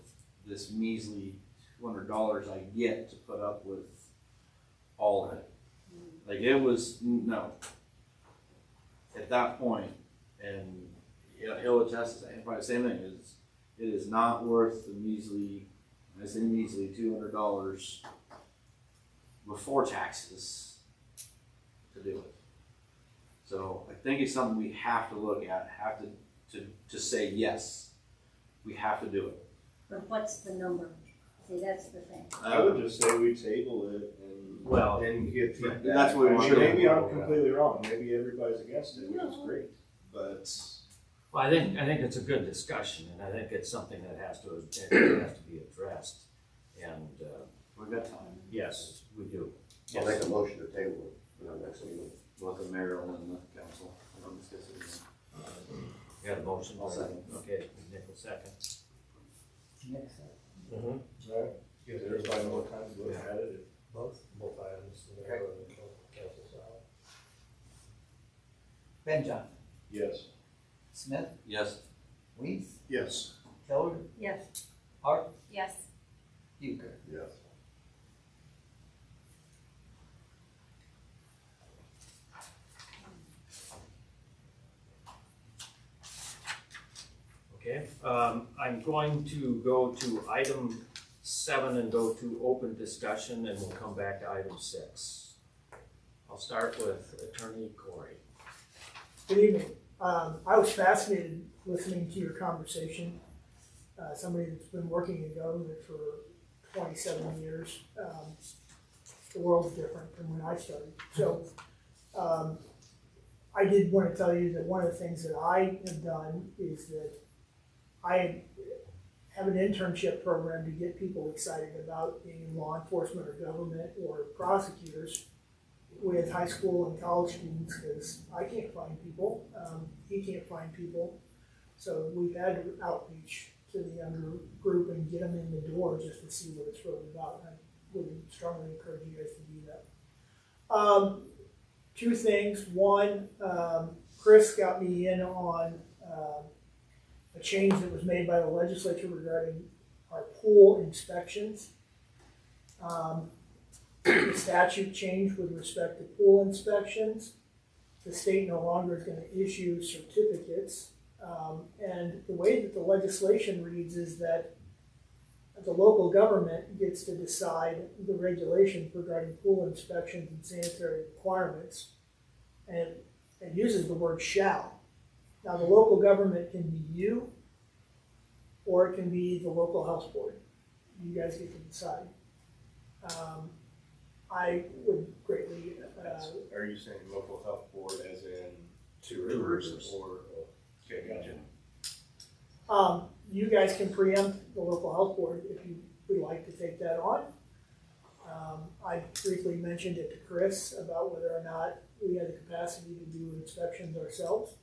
L: this measly $200 I get to put up with all of it. Like it was, no. At that point, and he'll attest to that, probably the same thing, it is not worth the measly, I say measly $200 before taxes to do it. So I think it's something we have to look at, have to say yes. We have to do it.
I: But what's the number? See, that's the thing.
D: I would just say we table it and get feedback.
L: That's what we want to do.
D: Maybe I'm completely wrong, maybe everybody's against it, which is great, but.
A: Well, I think it's a good discussion, and I think it's something that has to be addressed. And
L: We've got time.
A: yes, we do.
E: I'll make a motion to table it for the next meeting.
L: Let the mayor and the council discuss it.
A: Got a motion?
L: I'll second.
A: Okay, Nick will second.
M: Right, because everybody know what time to look at it.
N: Both items.
B: Okay.
N: Council salary.
B: Ben Johnson,
D: Yes.
B: Smith,
L: Yes.
B: Weeds,
D: Yes.
B: Keller,
I: Yes.
B: Hart,
K: Yes.
B: Euchre.
E: Yes.
A: Okay, I'm going to go to item 7 and go to open discussion, and we'll come back to item 6. I'll start with Attorney Corey.
J: Good evening. I was fascinated listening to your conversation. Somebody that's been working in government for 27 years. The world's different from when I started. So I did want to tell you that one of the things that I have done is that I have an internship program to get people excited about being in law enforcement or government or prosecutors with high school and college students, because I can't find people, he can't find people. So we've had to outreach to the younger group and get them in the door just to see what it's really about. And I would strongly encourage you guys to do that. Two things. One, Chris got me in on a change that was made by the legislature regarding our pool inspections. The statute changed with respect to pool inspections. The state no longer is going to issue certificates. And the way that the legislation reads is that the local government gets to decide the regulations regarding pool inspections and sanitary requirements. And it uses the word shall. Now, the local government can be you, or it can be the local health board. You guys get to decide. I would greatly.
D: Are you saying local health board as in
L: Two Rivers.
D: or? Okay, gotcha.
J: You guys can preempt the local health board if you would like to take that on. I briefly mentioned it to Chris about whether or not we had the capacity to do inspections ourselves.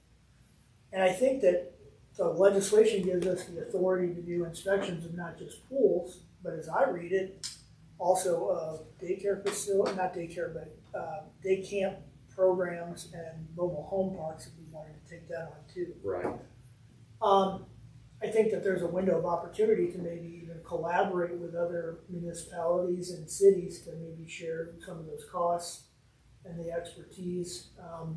J: And I think that the legislation gives us the authority to do inspections of not just pools, but as I read it, also of daycare facility, not daycare, but day camp programs and mobile home parks if we wanted to take that on too.
H: Right.
J: I think that there's a window of opportunity to maybe even collaborate with other municipalities and cities to maybe share some of those costs and the expertise.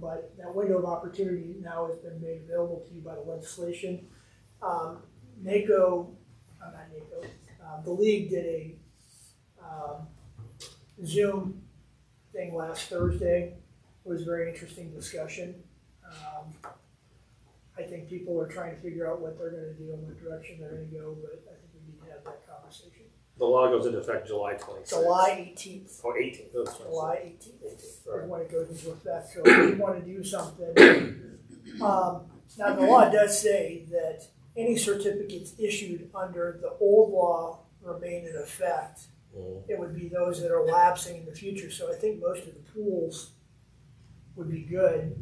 J: But that window of opportunity now has been made available to you by the legislation. The league did a Zoom thing last Thursday. It was a very interesting discussion. I think people are trying to figure out what they're going to do and what direction they're going to go, but I think we need to have that conversation.
H: The law goes into effect July 26th.
J: July 18th.
H: Oh, 18th. Oh, that's right.
J: July 18th
H: 18th. Right.
J: is when it goes into effect. So if we want to do something. Now, the law does say that any certificates issued under the old law remain in effect. It would be those that are lapsing in the future. So I think most of the pools would be good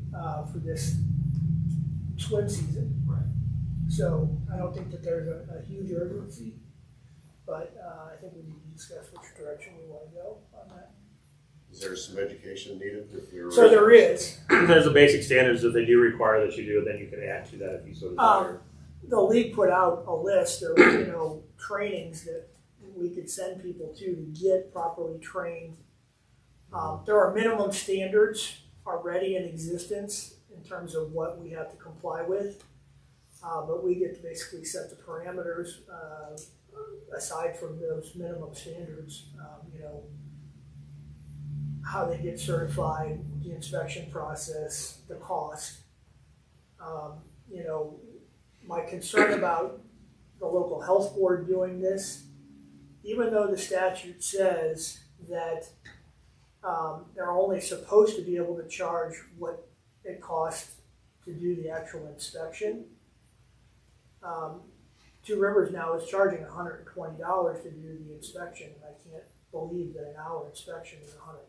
J: for this swim season.
L: Right.
J: So I don't think that there's a huge urgency, but I think we need to discuss which direction we want to go on that.
E: Is there some education needed?
J: So there is.
H: There's the basic standards that they do require that you do, and then you can add to that if you so desire.
J: The league put out a list of trainings that we could send people to get properly trained. There are minimum standards already in existence in terms of what we have to comply with, but we get to basically set the parameters aside from those minimum standards. How they get certified, the inspection process, the cost. My concern about the local health board doing this, even though the statute says that they're only supposed to be able to charge what it costs to do the actual inspection. Two Rivers now is charging $120 to do the inspection, and I can't believe that an hour inspection is $120.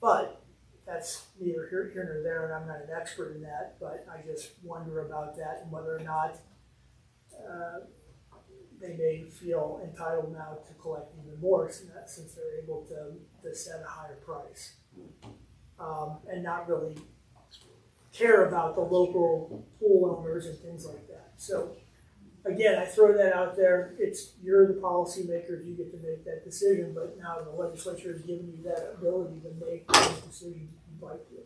J: But that's neither here nor there, and I'm not an expert in that, but I just wonder about that and whether or not they may feel entitled now to collect even more since they're able to set a higher price and not really care about the local pool owners and things like that. So again, I throw that out there. You're the policymakers, you get to make that decision, but now the legislature has given you that ability to make those decisions if you'd like to.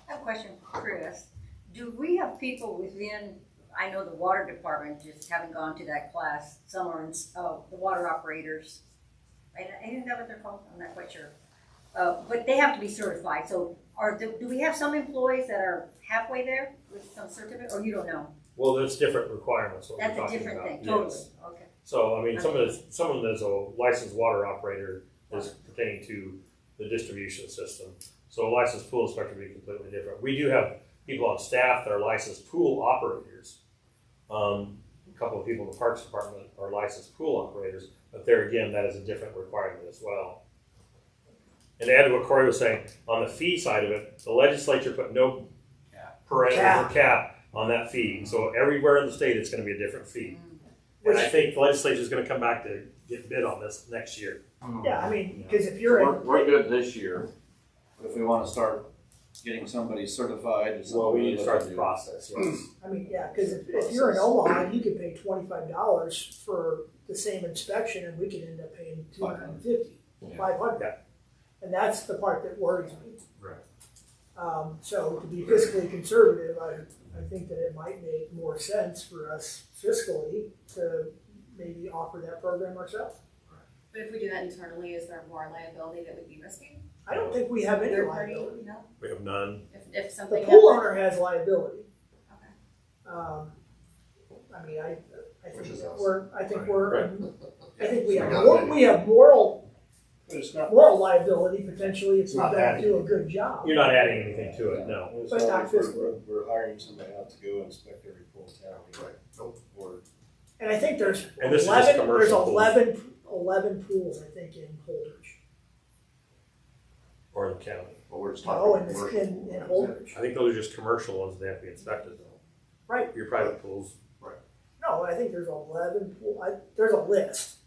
I: I have a question for Chris. Do we have people within, I know the water department just haven't gone to that class, some are the water operators. I think that's what they're called, I'm not quite sure. But they have to be certified. So do we have some employees that are halfway there with some certificate, or you don't know?
H: Well, that's different requirements. What
I: That's
H: we're
I: a
H: talking
I: different
H: about.
I: thing, totally,
H: Yes.
I: okay.
H: So, I mean, someone that's a licensed water operator is pertaining to the distribution system. So a licensed pool inspector would be completely different. We do have people on staff that are licensed pool operators. A couple of people in the Parks Department are licensed pool operators, but there again, that is a different requirement as well. And to add to what Corey was saying, on the fee side of it, the legislature put no parameter or cap on that fee. And so everywhere in the state, it's gonna be a different fee. And I think the legislature's gonna come back to get bid on this next year.
J: Yeah, I mean, because if you're
L: We're good this year, but if we wanna start getting somebody certified.
H: Well, we need to start the process, yes.
J: I mean, yeah, because if you're in Omaha, you could pay $25 for the same inspection, and we could end up paying $250, $500. And that's the part that worries me.
H: Right.
J: So to be fiscally conservative, I think that it might make more sense for us fiscally to maybe offer that program ourselves.
K: But if we do that internally, is there more liability that would be risky?
J: I don't think we have any
K: Third party?
J: liability.
K: No?
H: We have none.
K: If
J: The
K: something
J: pool
K: happened?
J: owner has liability.
K: Okay.
J: I mean, I
E: Which
J: think
E: is us.
J: I think we
E: So
J: have
E: we got
J: more,
E: many.
J: we have moral
D: But it's not,
J: liability potentially if
D: It's
J: we
D: not
J: don't
D: adding
J: do a good job.
H: You're not adding anything to it, no.
D: it's
J: But
D: not
J: not
D: like
J: fiscal.
D: we're hiring somebody out to go inspect every pool in town.
E: Right. Nope.
D: Or
J: And I think there's
H: And this is just
J: 11,
H: commercial pools.
J: 11 pools, I think, in Holdrege.
H: Or the county.
E: But we're just
J: Oh,
E: talking
J: in
E: commercial.
J: in Holdrege.
H: I think those are just commercial ones that have to be inspected though.
J: Right.
H: Your private pools.
J: No, I think there's 11 there's a list.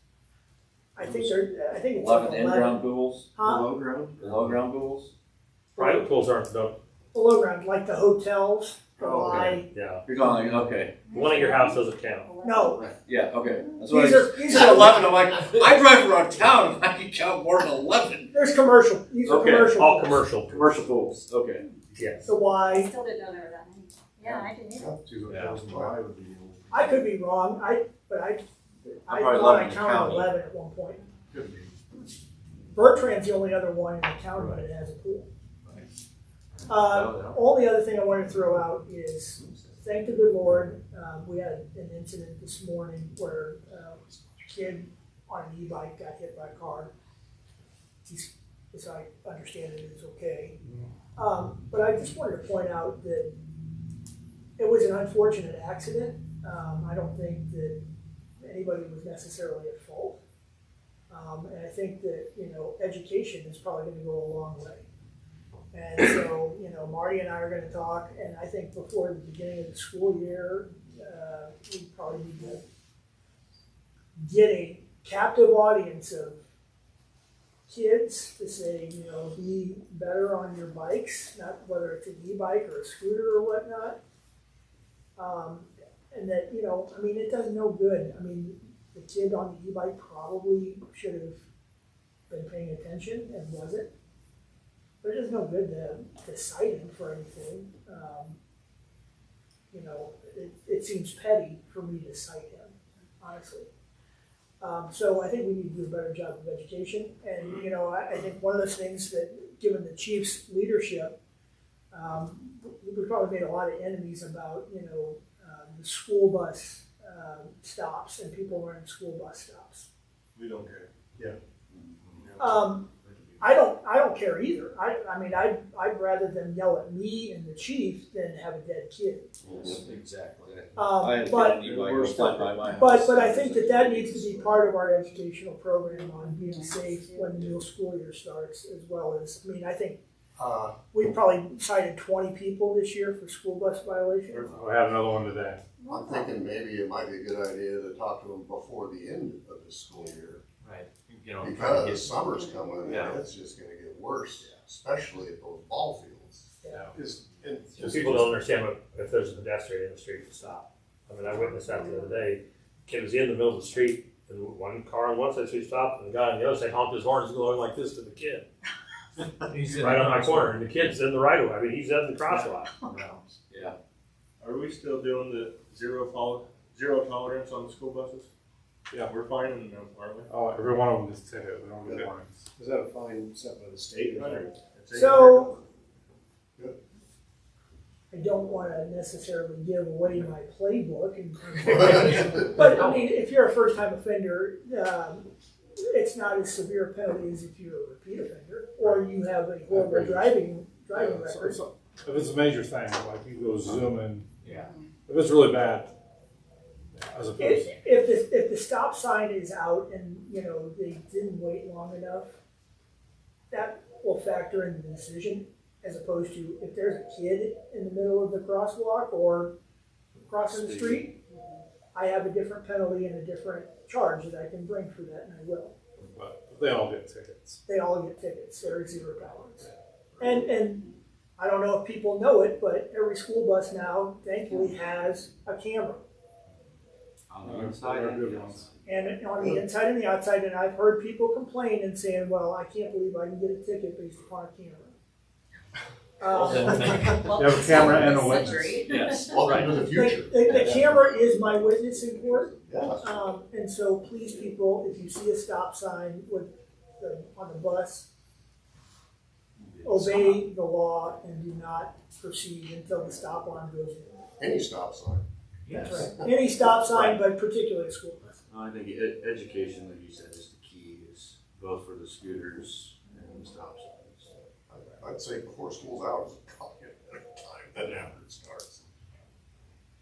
J: I think it's
L: 11
J: like
L: in-ground pools,
J: Huh?
L: below ground pools.
H: Private pools aren't, no,
J: Below ground, like the hotels, the
L: Oh, okay.
J: Y.
H: yeah.
L: You're going, okay,
H: The one at your house doesn't count.
J: No,
L: yeah, okay. That's what
J: these
L: I
J: are, these
L: said
J: are,
L: 11, I'm like, I drive around town and I can count more than 11.
J: there's commercial, these are
L: Okay,
J: commercial.
H: All
J: pools.
H: commercial.
L: Commercial pools, okay.
H: Yes.
J: The
K: I
J: Y,
K: still didn't know there were that many. Yeah, I didn't either.
J: I could be wrong, I
L: probably
J: thought I
L: 11 in the
J: counted
L: county.
J: 11 at one point.
M: Could be.
J: Bertrand's the only other one in the county that has a pool. Only other thing I wanted to throw out is, thank the good Lord, we had an incident this morning where a kid on an e-bike got hit by a car. He's, as I understand it, is okay. But I just wanted to point out that it was an unfortunate accident. I don't think that anybody was necessarily at fault. And I think that, education is probably going to go a long way. And so, Marty and I are going to talk, and I think before the beginning of the school year, we probably need to get a captive audience of kids to say, be better on your bikes, not whether it's an e-bike or a scooter or whatnot. And that, it does no good. The kid on the e-bike probably should have been paying attention and wasn't. But it does no good to cite him for anything. It seems petty for me to cite him, honestly. So I think we need to do a better job of education. And, I think one of those things that, given the chief's leadership, we probably made a lot of enemies about, the school bus stops and people running school bus stops.
D: we don't care.
J: I don't care either. I'd rather them yell at me and the chief than have a dead kid.
L: Exactly. I had a
J: But
L: kid e-bike go fly by my house.
J: But I think that needs to be part of our educational program on being safe when the new school year starts, as well as, I think we probably cited 20 people this year for school bus violations.
N: We had another one today.
E: I'm thinking maybe it might be a good idea to talk to them before the end of the school year.
A: Right.
E: Because summer's coming and
A: Yeah.
E: it's just gonna get worse, especially at those ball fields.
H: And people don't understand what, if there's a pedestrian in the street to stop. I witnessed that the other day. Kid was in the middle of the street, and one car on one side of the street stopped, and the guy on the other side honked his horn and was going like this to the kid. Right on my corner, and the kid's in the right of way. He's in the crosswalk.
L: Yeah.
D: Are we still doing the zero tolerance on the school buses?
N: Yeah.
D: We're finding them, aren't we?
N: Oh, every one of them is ticket. We don't do warnings.
M: Is that a fine set by the state?
J: So, I don't want to necessarily give away my playbook, but if you're a first-time offender, it's not as severe a penalty as if you're a repeat offender, or you have a horrible driving record.
N: If it's a major thing, like you go zoom in,
A: Yeah.
N: if it's really bad, as opposed to.
J: If the stop sign is out and, they didn't wait long enough, that will factor into the decision, as opposed to if there's a kid in the middle of the crosswalk or crossing the street, I have a different penalty and a different charge that I can bring for that, and I will.
N: But they all get tickets.
J: They all get tickets, they're zero tolerance. And I don't know if people know it, but every school bus now thankfully has a camera.
L: On the inside
N: They're
L: and
N: good
L: the
N: ones.
L: outside.
J: And on the inside and the outside, and I've heard people complain and saying, well, I can't believe I can get a ticket based upon a camera.
A: Well, then make-
K: Well,
N: You have a camera and a
K: this
N: witness.
K: century.
A: Yes,
E: Welcome
A: right.
E: to the future.
J: The camera is my witness in court.
E: Yeah.
J: And so please, people, if you see a stop sign on the bus, obey the law and do not proceed until the stop line goes in.
E: Any stop sign.
J: That's
A: Yes.
J: right. Any stop sign, but particularly a school bus.
L: I think education, like you said, is the key, is both for the scooters and the stop signs.
E: I'd say before school's out is probably a better time than after it starts.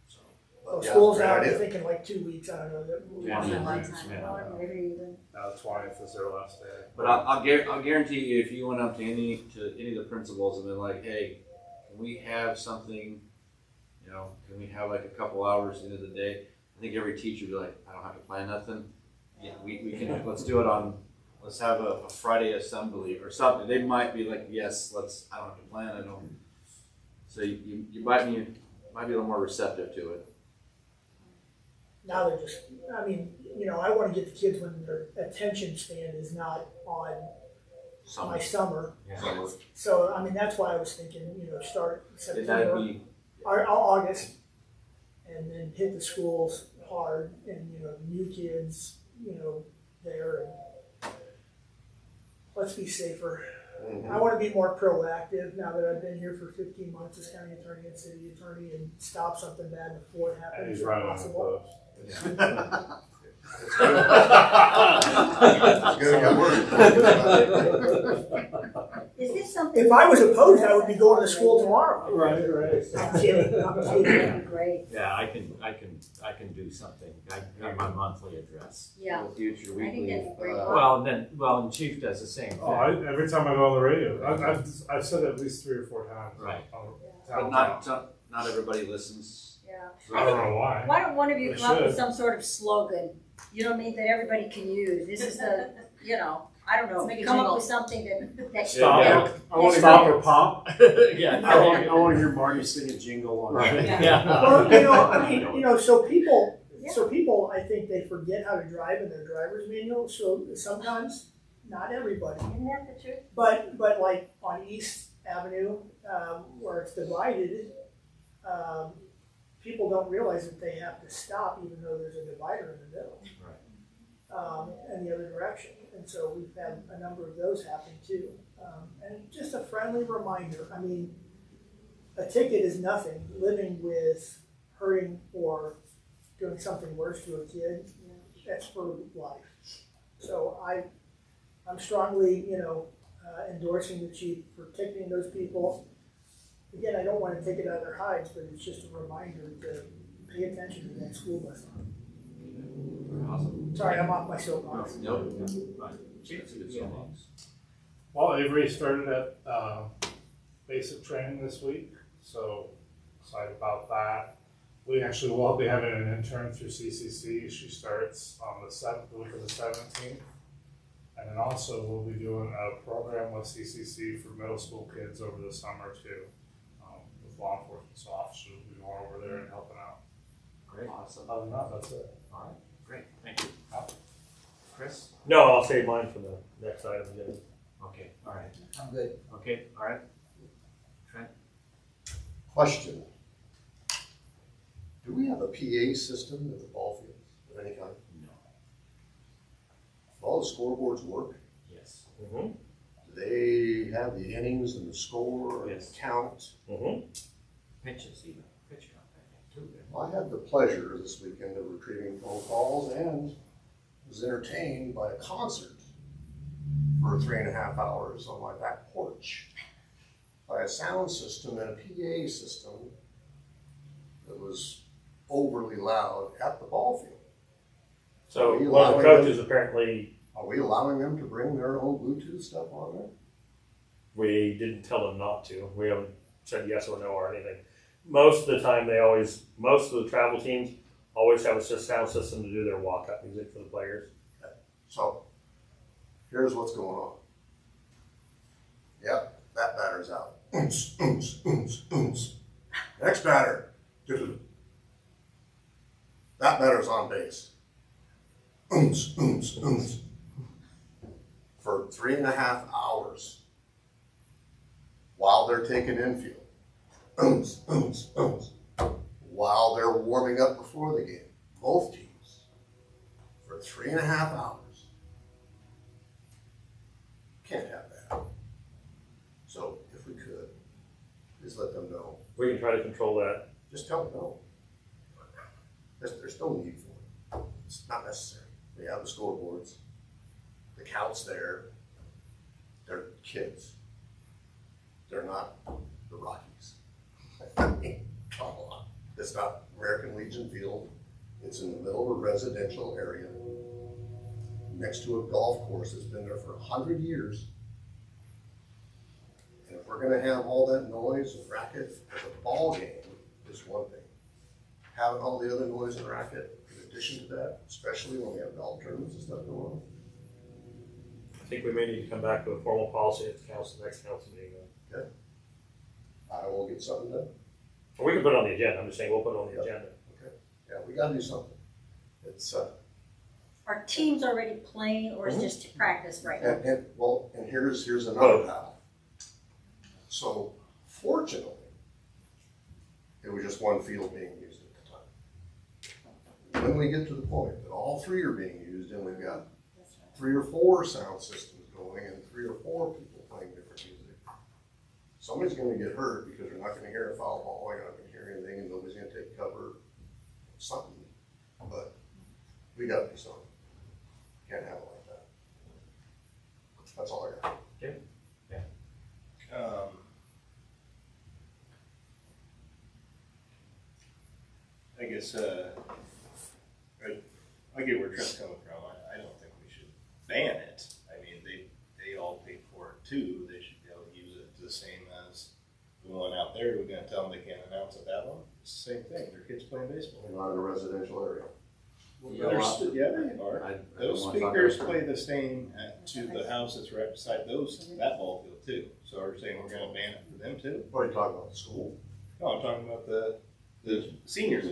E: So,
J: Well,
E: yeah,
J: school's
E: great
J: out, I'm
E: idea.
J: thinking like 2 weeks, I don't know.
A: Yeah.
L: Yeah.
I: Maybe even.
N: Now the 20th is their last day.
L: But I'll guarantee you, if you went up to any of the principals and been like, hey, can we have something, you know, can we have like a couple hours into the day? I think every teacher would be like, I don't have to plan nothing. Yeah, we can, let's do it on, let's have a Friday assembly or something. They might be like, yes, I don't have to plan, I don't. So you might be a little more receptive to it.
J: Now they're just, I mean, you know, I want to get the kids when their attention span is not on my summer.
A: Yeah.
J: So, I mean, that's why I was thinking, you know, start
L: That'd
J: September
L: be,
J: or August, and then hit the schools hard, and you know, new kids, you know, there, and let's be safer. I want to be more proactive now that I've been here for 15 months as county attorney and city attorney, and stop something bad before it
N: And
J: happens
N: he's
J: if
N: running on the
J: possible.
N: post.
E: It's gonna get worse.
I: Is this something?
J: If I was opposed, I would be going to school tomorrow.
F: Right, right.
J: I'm kidding. I'm kidding.
I: That'd be great.
A: Yeah, I can do something. I have my monthly address.
I: Yeah.
L: the future
I: I think
L: weekly.
I: that'd be great.
A: Well, and Chief does the same thing.
N: Oh, every time I go on the radio, I've said it at least 3 or 4 times.
A: Right.
L: But not everybody listens.
I: Yeah.
N: I don't know why.
I: Why don't one of you
N: They
I: come up with
N: should.
I: some sort of slogan, you know what I mean, that everybody can use? This is the, you know, I don't know,
K: Let's make a
I: come up
K: jingle.
I: with something that.
N: Stop.
I: Yeah.
M: I want to
N: Stop or pop.
A: Yeah.
M: I want to hear Marty sing a jingle on
A: Right.
M: that.
A: Yeah.
J: Well, you know, I mean, you know, so people,
I: Yeah.
J: I think they forget how to drive in their driver's manual. So sometimes, not everybody,
I: Isn't that the truth?
J: but like on East Avenue, where it's divided, people don't realize that they have to stop even though there's a divider in the middle. In the other direction. And so we've had a number of those happen too. And just a friendly reminder, I mean, a ticket is nothing. Living with hurting or doing something worse to a kid, that's for life. So I'm strongly, you know, endorsing the chief for ticketing those people. Again, I don't want to take it out of their hides, but it's just a reminder to pay attention to that school bus.
L: Awesome.
J: Sorry, I'm off my soapbox.
L: Nope.
A: Chief's a good
L: Yeah.
A: soapbox.
N: Well, Avery started at basic training this week, so excited about that. We actually will be having an intern through CCC. She starts on the week of the 17th. And then also we'll be doing a program with CCC for middle school kids over the summer too, with law enforcement officers. We'll be going over there and helping out.
A: Great.
L: Awesome.
N: Other than that, that's it.
A: All right. Great. Thank you. Chris?
H: No, I'll save mine for the next item again.
A: Okay. All right.
B: I'm good.
A: Okay. All right. Trent?
E: Question. Do we have a PA system at the ball fields of any kind?
A: No.
E: All the scoreboards work?
A: Yes.
H: Mm-hmm.
E: Do they have the innings and the score and
A: Yes.
E: the count?
H: Mm-hmm.
A: Pitches even. Pitch count, I think, too.
E: I had the pleasure this weekend of retrieving phone calls and was entertained by a concert for 3.5 hours on my back porch by a sound system and a PA system that was overly loud at the ball field.
H: So
E: Are you
H: one of the
E: allowing
H: coaches apparently,
E: Are we allowing them to bring their own Bluetooth stuff on there?
H: we didn't tell them not to. We haven't said yes or no or anything. most of the time, most of the travel teams always have a sound system to do their walk-up music for the players.
E: So, here's what's going on. Yep, that batter's out. Oons, oons, oons, oons. Next batter. Doo-doo. That batter's on base. Oons, oons, oons. For 3.5 hours while they're taking infield. Oons, oons, oons. While they're warming up before the game. Both teams. For 3.5 hours. Can't have that. So if we could, just let them know.
H: We can try to control that.
E: Just tell them no. There's no need for it. It's not necessary. We have the scoreboards. The count's there. They're kids. They're not the Rockies. I mean, come on. It's not American Legion Field. It's in the middle of a residential area next to a golf course that's been there for 100 years. And if we're gonna have all that noise and racket at the ball game, is one thing. Having all the other noise and racket in addition to that, especially when we have golf tournaments and stuff going on.
H: I think we may need to come back with a formal policy at the next council meeting.
E: Okay. I will get something done.
H: Or we can put it on the agenda. I'm just saying we'll put it on the agenda.
E: Okay. Yeah, we gotta do something. It's,
I: Are teams already playing or is just to practice right now?
E: and here's another battle. So fortunately, it was just one field being used at the time. When we get to the point that all three are being used and we've got 3 or 4 sound systems going and 3 or 4 people playing different music, somebody's gonna get hurt because they're not gonna hear a foul ball, they're not gonna hear anything, and nobody's gonna take cover, something. But we gotta do something. Can't have it like that. That's all I got.
H: Okay.
D: I guess, I get where Trent's coming from. I don't think we should ban it. I mean, they all paid for it too. They should be able to use it the same as the one out there. We're gonna tell them they can't announce at that one. It's the same thing. Their kids playing baseball.
E: They're not in a residential area.
D: Yeah, they are. Those speakers play the same to the house that's right beside that ball field too. So are you saying we're gonna ban it for them too?
E: What are you talking about, the school?
D: No, I'm talking about the seniors.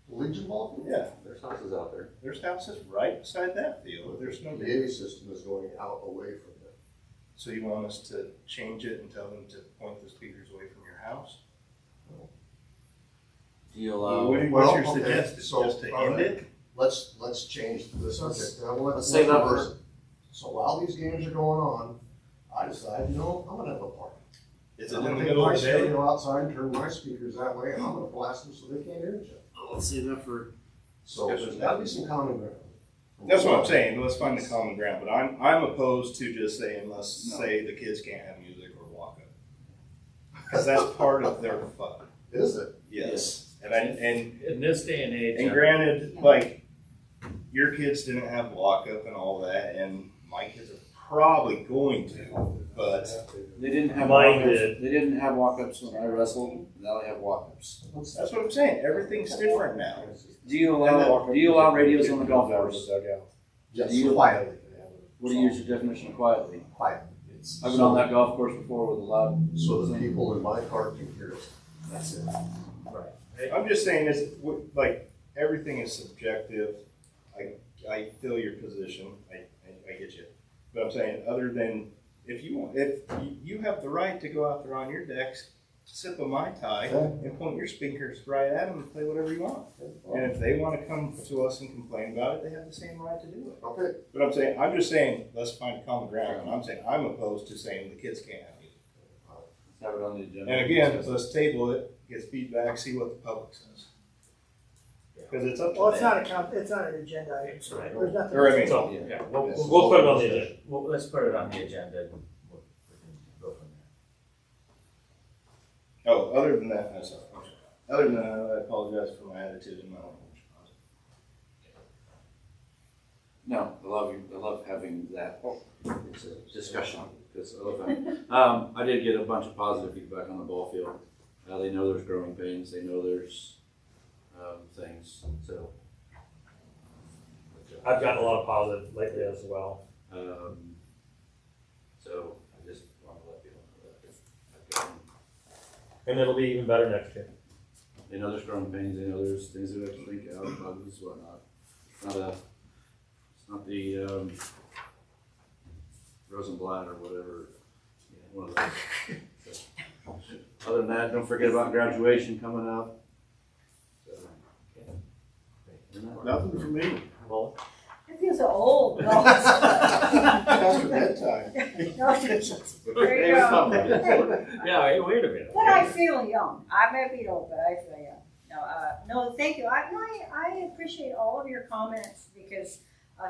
E: The Legion ball field?
D: Yeah,
C: There's houses out there.
D: there's houses right beside that field. There's no.
E: The PA system is going out away from them.
D: So you want us to change it and tell them to point the speakers away from your house?
C: Do you allow?
D: What's your suggestion?
E: So,
D: Just to
E: all
D: end
E: right.
D: it?
E: Let's change the subject.
C: Let's save that for.
E: So while these games are going on, I decide, I'm gonna have a party.
D: Is it
E: I'm
D: in
E: gonna
D: the
E: take
D: middle
E: my
D: of the day?
E: stereo outside and turn my speakers that way, and I'm gonna blast them so they can't hear each other.
C: Let's save that for.
E: So there's gotta be some common ground.
D: That's what I'm saying. Let's find the common ground. But I'm opposed to just saying, let's say the kids can't have music or walk up. Because that's part of their fun.
E: Is it?
D: Yes. And
A: In this day and age.
D: and granted, like, your kids didn't have walk up and all that, and my kids are probably going to, but
C: They didn't have
H: Mine
C: walk-ups.
H: did.
C: They didn't have walk-ups when I wrestled. Now they have walk-ups.
D: that's what I'm saying. Everything's different now.
C: Do you allow radios on the golf course?
E: Yes,
C: Do you-
E: quietly.
C: What do you use your definition of quietly?
E: Quietly.
C: I've been on that golf course before with a loud.
E: So the people in my cart can hear it.
C: That's it.
D: I'm just saying this, like, everything is subjective. I feel your position. I get you. But I'm saying, other than, if you have the right to go out there on your decks, sip a Mai Tai and point your speakers right at them and play whatever you want. And if they want to come to us and complain about it, they have the same right to do it.
E: Okay.
D: But I'm just saying, let's find common ground. And I'm saying, I'm opposed to saying the kids can't have music.
C: Have it on the agenda.
D: And again, let's table it, get feedback, see what the public says. Because it's up to
J: Well, it's
D: them.
J: it's not an agenda item, so
A: Right.
J: there's nothing.
D: Or I mean,
A: So,
C: Yeah.
A: yeah,
H: We'll put it on the agenda.
A: well, let's put it on the agenda and we can go from there.
D: Oh, other than that, I'm sorry. Other than that, I apologize for my attitude and my language.
C: No, I love having that. It's a discussion because I love that. I did get a bunch of positive feedback on the ball field.
L: They know there's growing pains, they know there's, things, so.
H: I've gotten a lot of positive lately as well.
L: So I just want to let people know that. I've gotten-
H: And it'll be even better next year.
L: They know there's growing pains, they know there's things that we have to think out, bugs, whatnot. It's not the, Rosenblatt or whatever, one of those. So, other than that, don't forget about graduation coming up. So,
D: Nothing for me.
H: Well,
I: I feel so old. No.
D: After bedtime.
I: No, there you go.
A: Yeah, hey, wait a minute.
I: But I feel young. I may be old, but I feel young. No, thank you. I appreciate all of your comments because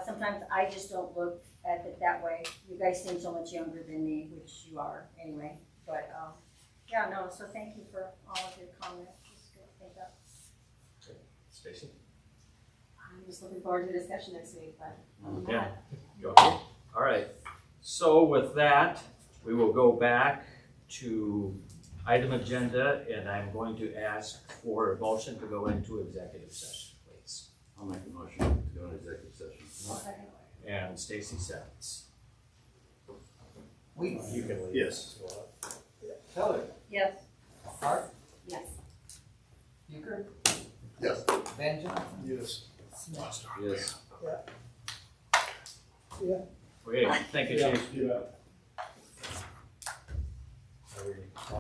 I: sometimes I just don't look at it that way. You guys seem so much younger than me, which you are anyway. But yeah, no. So thank you for all of your comments. It's good to think of.
H: Stacy?
K: I'm just looking forward to the discussion next week, but.
A: Yeah. Go ahead. All right. So with that, we will go back to item agenda, and I'm going to ask for a motion to go into executive session, please.
L: I'll make a motion to go into executive session.
A: And Stacy seconds.
B: Weeks.
H: You can leave.
D: Yes.
B: Heller.
I: Yes.
B: Hart.
K: Yes.
B: Euchre.
D: Yes.
B: Van Johnson.
D: Yes.
B: Smith.
L: Yes.
A: Okay, thank you, Chief.
D: Yeah.